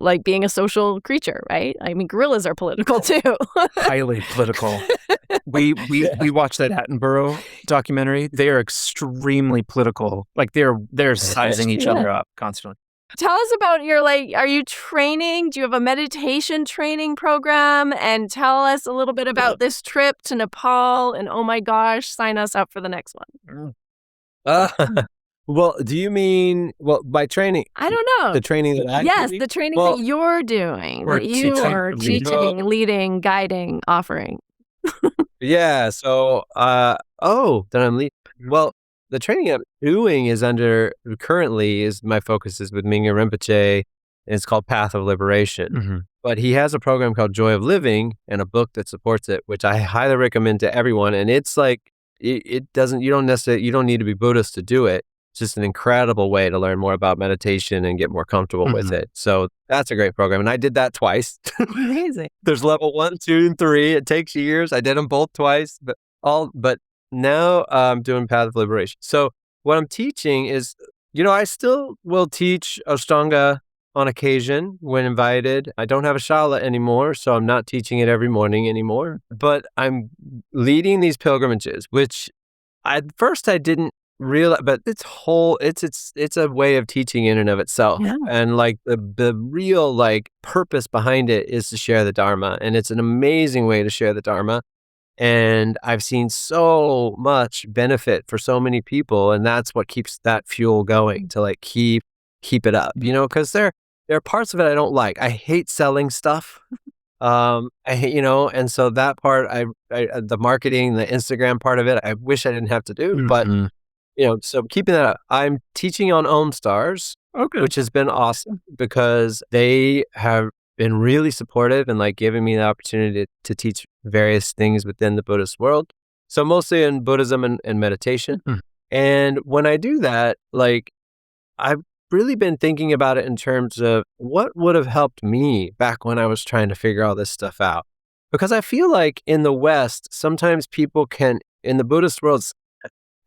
like being a social creature, right? I mean, gorillas are political too. Highly political. We watched that Attenborough documentary. They are extremely political. Like they're sizing each other up constantly. Tell us about your, are you training? Do you have a meditation training program? And tell us a little bit about this trip to Nepal. And oh my gosh, sign us up for the next one. Well, do you mean, by training? I don't know. The training that I Yes, do? the training that you're doing, that you are teaching, leading, guiding, offering. Yeah, so, then I'm leading. Well, the training I'm doing currently my focus is with Mingyur Rinpoche, and it's called Path of Liberation. Mm-hmm. But he has a program called Joy of Living and a book that supports it, which I highly recommend to everyone. And it's like, you don't need to be Buddhist to do it. It's just an incredible way to learn more about meditation and get more comfortable with it. So that's a great program. And I did that twice. Amazing. There's level 1, 2, and 3. It takes years. I did them both twice, but now I'm doing Path of Liberation. So what I'm teaching is, I still will teach Ashtanga on occasion when invited. I don't have a shala anymore, so I'm not teaching it every morning anymore. But I'm leading these pilgrimages, which at first I didn't realize, but it's a way of teaching in and of itself. Yeah. And like the real purpose behind it is to share the Dharma, and it's an amazing way to share the Dharma. And I've seen so much benefit for so many people, and that's what keeps that fuel going to keep it up, because there are parts of it I don't like. I hate selling stuff. And so that part, the marketing, the Instagram part of it, I wish I didn't have to do, but so keeping that up. I'm teaching on Omstars, which has been awesome because they have been really supportive and giving me the opportunity to teach various things within the Buddhist world. So mostly in Buddhism and meditation. And when I do that, I've really been thinking about it in terms of what would have helped me back when I was trying to figure all this stuff out. Because I feel like in the West, sometimes people can, in the Buddhist world,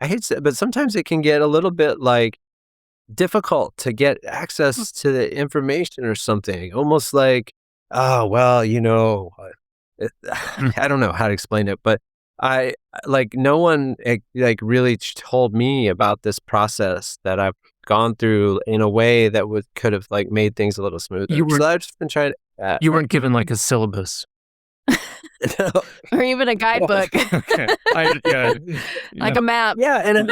I hate to say it, but sometimes it can get a little bit difficult to get access to the information or something. Almost I don't know how to explain it, but no one really told me about this process that I've gone through in a way that could have made things a little smoother. So I've just been trying to. You weren't given a syllabus. No. Or even a guidebook. A map. Yeah, and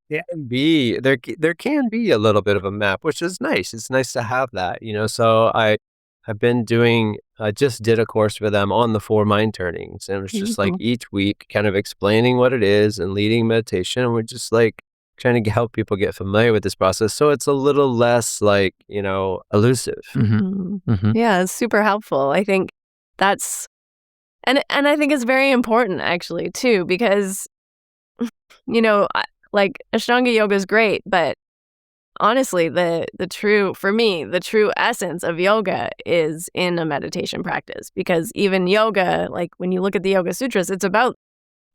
can be there can be a little bit of a map, which is nice. It's nice to have that, So I've been doing. I just did a course for them on the 4 mind turnings, and it was just each week, kind of explaining what it is and leading meditation. And we're just trying to help people get familiar with this process, so it's a little less elusive. Yeah, it's super helpful. I think that's. And I think it's very important actually too, because, Ashtanga yoga is great, but honestly, the true essence of yoga is in a meditation practice, because even yoga, when you look at the Yoga Sutras, it's about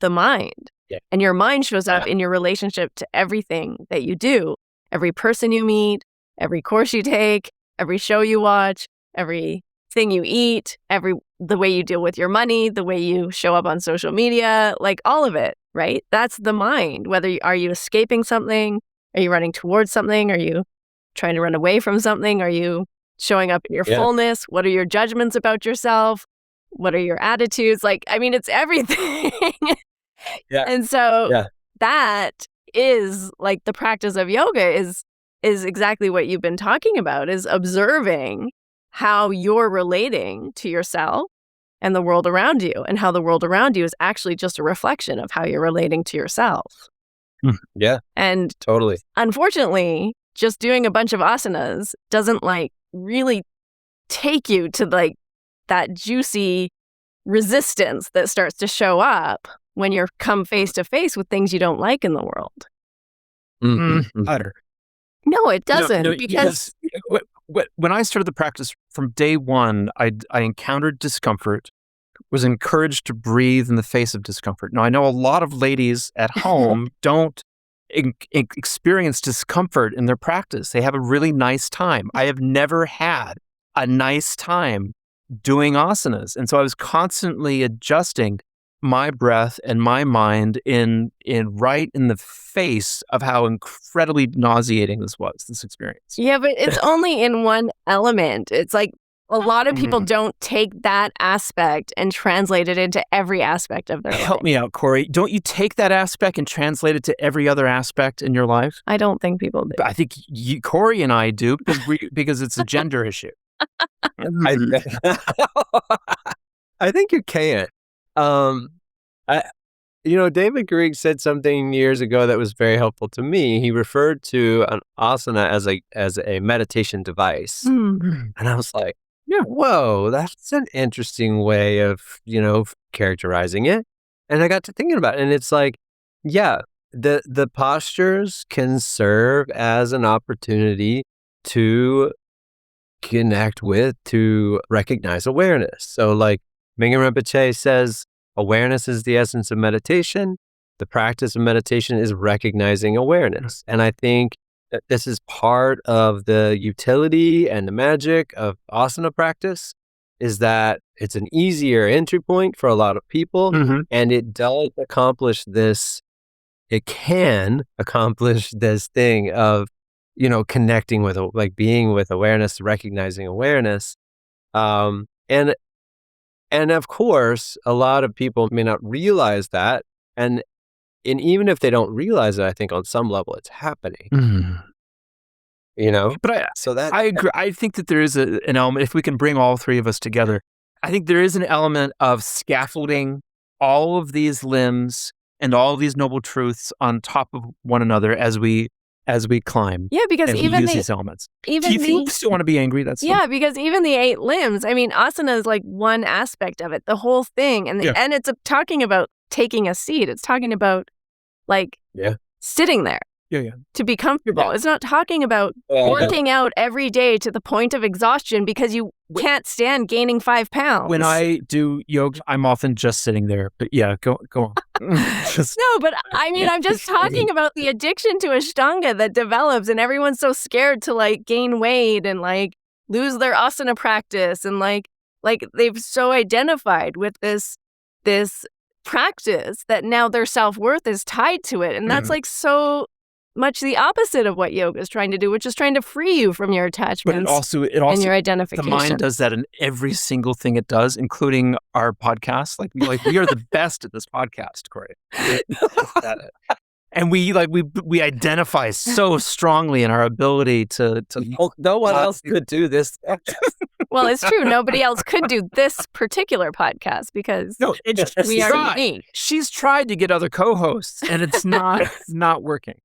the mind. Yeah. And your mind shows up in your relationship to everything that you do, every person you meet, every course you take, every show you watch, every everything you eat, the way you deal with your money, the way you show up on social media, like all of it, right? That's the mind. Are you escaping something? Are you running towards something? Are you trying to run away from something? Are you showing up in your fullness? What are your judgments about yourself? What are your attitudes? Like, I mean, it's everything. And so that is like the practice of yoga is exactly what you've been talking about, is observing how you're relating to yourself and the world around you, and how the world around you is actually just a reflection of how you're relating to yourself. Yeah. And totally. Unfortunately, just doing a bunch of asanas doesn't like really take you to like that juicy resistance that starts to show up when you're come face to face with things you don't like in the world. Utter. No, it doesn't. No, because when I started the practice from day one, I encountered discomfort, was encouraged to breathe in the face of discomfort. Now, I know a lot of ladies at home don't experience discomfort in their practice. They have a really nice time. I have never had a nice time doing asanas. And so I was constantly adjusting my breath and my mind in right in the face of how incredibly nauseating this experience. Yeah, but it's only in one element. It's like a lot of people don't take that aspect and translate it into every aspect of their life. Help me out, Cory. Don't you take that aspect and translate it to every other aspect in your life? I don't think people do. I think Cory and I do because it's a gender issue. I think you can. David Garrigues said something years ago that was very helpful to me. He referred to an asana as a meditation device. And I was like, whoa, that's an interesting way of, characterizing it. And I got to thinking about it, and it's like, the postures can serve as an opportunity to connect with, to recognize awareness. So like Mingyur Rinpoche says, awareness is the essence of meditation. The practice of meditation is recognizing awareness. And I think that this is part of the utility and the magic of asana practice, is that it's an easier entry point for a lot of people. And it does accomplish this, it can accomplish this thing of, connecting with, like being with awareness, recognizing awareness. And of course, a lot of people may not realize that. And even if they don't realize it, I think on some level it's happening. But I agree. I think that there is an element, if we can bring all three of us together, I think there is an element of scaffolding all of these limbs and all of these noble truths on top of one another as we climb. Yeah, because even use these elements. Even if you still want to be angry, that's fine. Because even the 8 limbs, I mean, asana is like one aspect of it, the whole thing. And it's talking about taking a seat. It's talking about like sitting there to be comfortable. It's not talking about working out every day to the point of exhaustion because you can't stand gaining 5 pounds. When I do yoga, I'm often just sitting there. But go on. No, but I mean, I'm just talking about the addiction to Ashtanga that develops, and everyone's so scared to like gain weight and like lose their asana practice, and like they've so identified with this practice that now their self-worth is tied to it, and that's like so much the opposite of what yoga is trying to do, which is trying to free you from your attachments. But it also and your identification. The mind does that in every single thing it does, including our podcast. Like we are the best at this podcast, Cory. And we identify so strongly in our ability to no one else could do this. Well, it's true. Nobody else could do this particular podcast because we are unique. She's tried to get other co-hosts, and it's not working.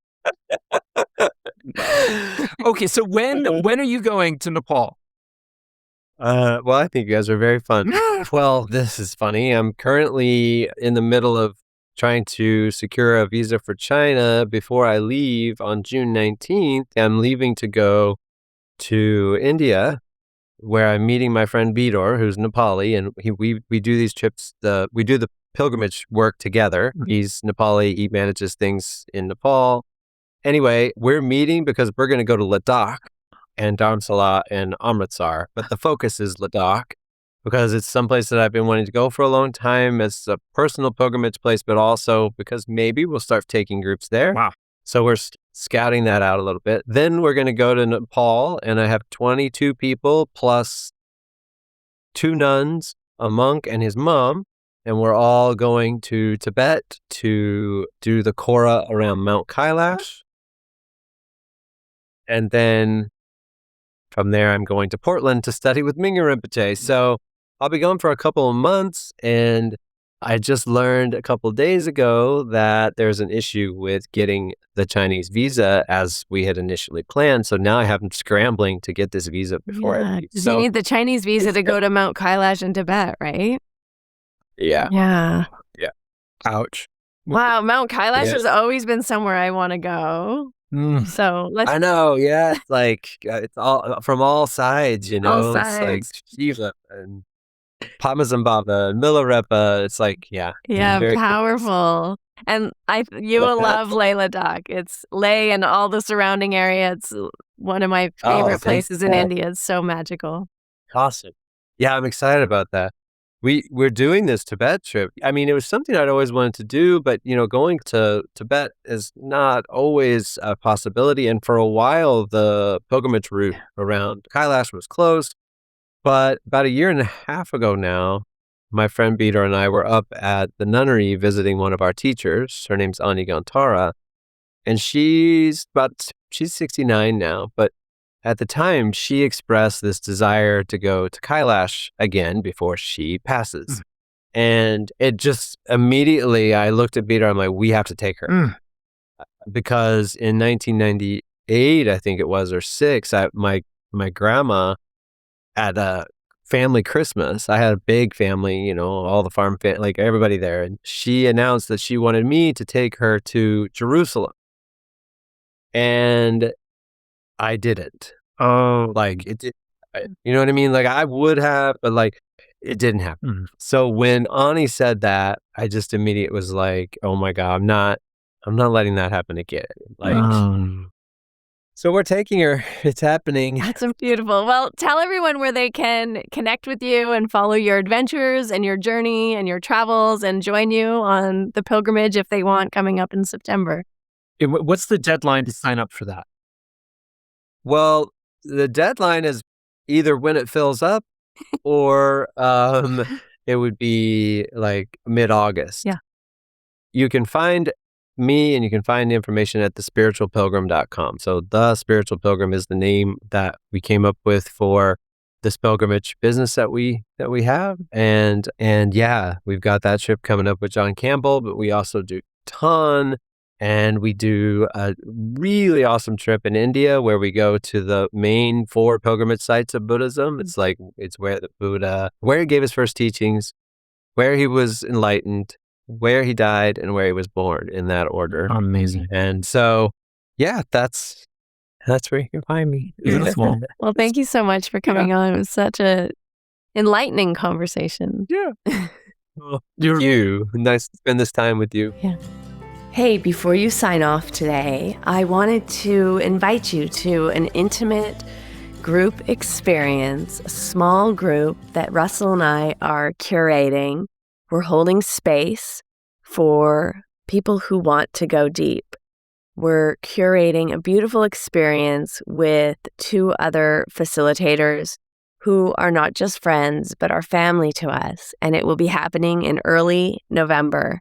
Okay, so when are you going to Nepal? Well, I think you guys are very fun. Well, this is funny. I'm currently in the middle of trying to secure a visa for China before I leave on June 19th. I'm leaving to go to India, where I'm meeting my friend Bidor, who's Nepali, and we do these trips. We do the pilgrimage work together. He's Nepali. He manages things in Nepal. Anyway, we're meeting because we're going to go to Ladakh and Dharamsala and Amritsar, but the focus is Ladakh. because it's someplace that I've been wanting to go for a long time as a personal pilgrimage place, but also because maybe we'll start taking groups there. Wow. So we're scouting that out a little bit. Then we're going to go to Nepal, and I have 22 people plus 2 nuns, a monk and his mom, and we're all going to Tibet to do the Kora around Mount Kailash. And then from there, I'm going to Portland to study with Mingyur Rinpoche. So I'll be gone for a couple of months, and I just learned a couple of days ago that there's an issue with getting the Chinese visa as we had initially planned. So now I have scrambling to get this visa before I leave. You need the Chinese visa to go to Mount Kailash in Tibet, right? Yeah. Yeah. Ouch. Wow, Mount Kailash has always been somewhere I want to go. So let's. I know, yeah. It's like it's all from all sides, you know. All sides. It's like Shiva and Padmasambhava and Milarepa. It's like, Yeah, very powerful. And you will love Leh Ladakh. It's Leh and all the surrounding area. It's one of my favorite places in India. It's so magical. Awesome. Yeah, I'm excited about that. We're doing this Tibet trip. I mean, it was something I'd always wanted to do, but going to Tibet is not always a possibility. And for a while, the pilgrimage route around Kailash was closed. But about 1.5 years ago now, my friend Peter and I were up at the nunnery visiting one of our teachers. Her name's Ani Gantara, and she's 69 now, but at the time, she expressed this desire to go to Kailash again before she passes. And it just immediately, I looked at Peter, I'm like, we have to take her. Because in 1998, I think it was, or 6, my grandma at a family Christmas, I had a big family, all the farm family, like everybody there. And she announced that she wanted me to take her to Jerusalem. And I didn't. Oh, like it did. You know what I mean? Like I would have, but like it didn't happen. So when Ani said that, I just immediately was like, "Oh my God, I'm not letting that happen again." So we're taking her. It's happening. That's beautiful. Well, tell everyone where they can connect with you and follow your adventures and your journey and your travels and join you on the pilgrimage if they want coming up in September. What's the deadline to sign up for that? Well, the deadline is either when it fills up or it would be like mid-August. Yeah. You can find me and you can find the information at thespiritualpilgrim.com. So The Spiritual Pilgrim is the name that we came up with for this pilgrimage business that we have. And yeah, we've got that trip coming up with John Campbell, but we also do ton. And we do a really awesome trip in India where we go to the main 4 pilgrimage sites of Buddhism. It's where the Buddha, where he gave his first teachings, where he was enlightened, where he died, and where he was born, in that order. Amazing. And so, yeah, that's where you can find me. Beautiful. Well, thank you so much for coming on. It was such a enlightening conversation. Yeah. Well, you. Nice to spend this time with you. Yeah. Hey, before you sign off today, I wanted to invite you to an intimate group experience, a small group that Russell and I are curating. We're holding space for people who want to go deep. We're curating a beautiful experience with 2 other facilitators who are not just friends, but are family to us, and it will be happening in early November.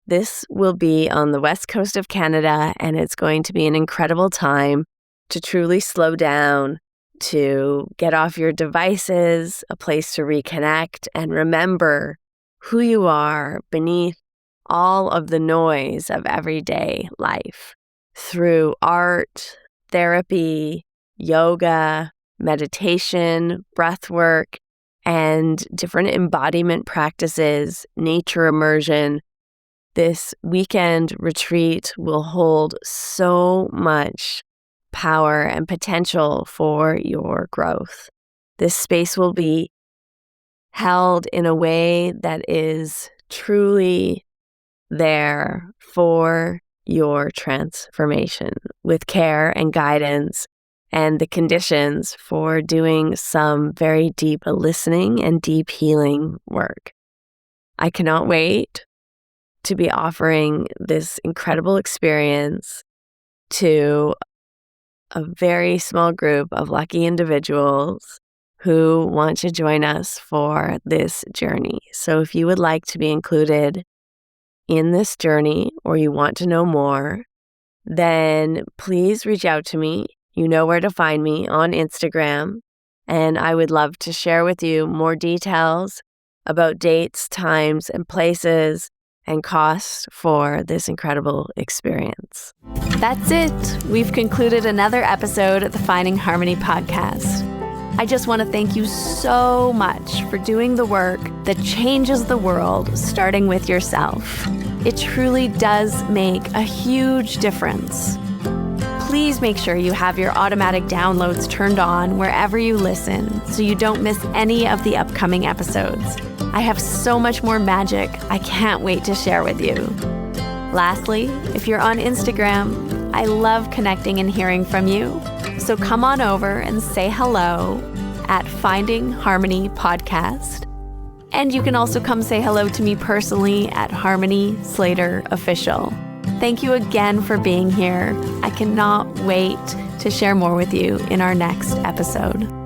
This will be on the west coast of Canada, and it's going to be an incredible time to truly slow down, to get off your devices, a place to reconnect, and remember who you are beneath all of the noise of everyday life through art, therapy, yoga, meditation, breathwork, and different embodiment practices, nature immersion. This weekend retreat will hold so much power and potential for your growth. This space will be held in a way that is truly there for your transformation with care and guidance and the conditions for doing some very deep listening and deep healing work. I cannot wait to be offering this incredible experience to a very small group of lucky individuals who want to join us for this journey. So if you would like to be included in this journey or you want to know more, then please reach out to me. You know where to find me on Instagram, and I would love to share with you more details about dates, times, and places and costs for this incredible experience. That's it. We've concluded another episode of the Finding Harmony podcast. I just want to thank you so much for doing the work that changes the world, starting with yourself. It truly does make a huge difference. Please make sure you have your automatic downloads turned on wherever you listen so you don't miss any of the upcoming episodes. I have so much more magic I can't wait to share with you. Lastly, if you're on Instagram, I love connecting and hearing from you. So come on over and say hello at Finding Harmony Podcast. And you can also come say hello to me personally at Harmony Slater Official. Thank you again for being here. I cannot wait to share more with you in our next episode.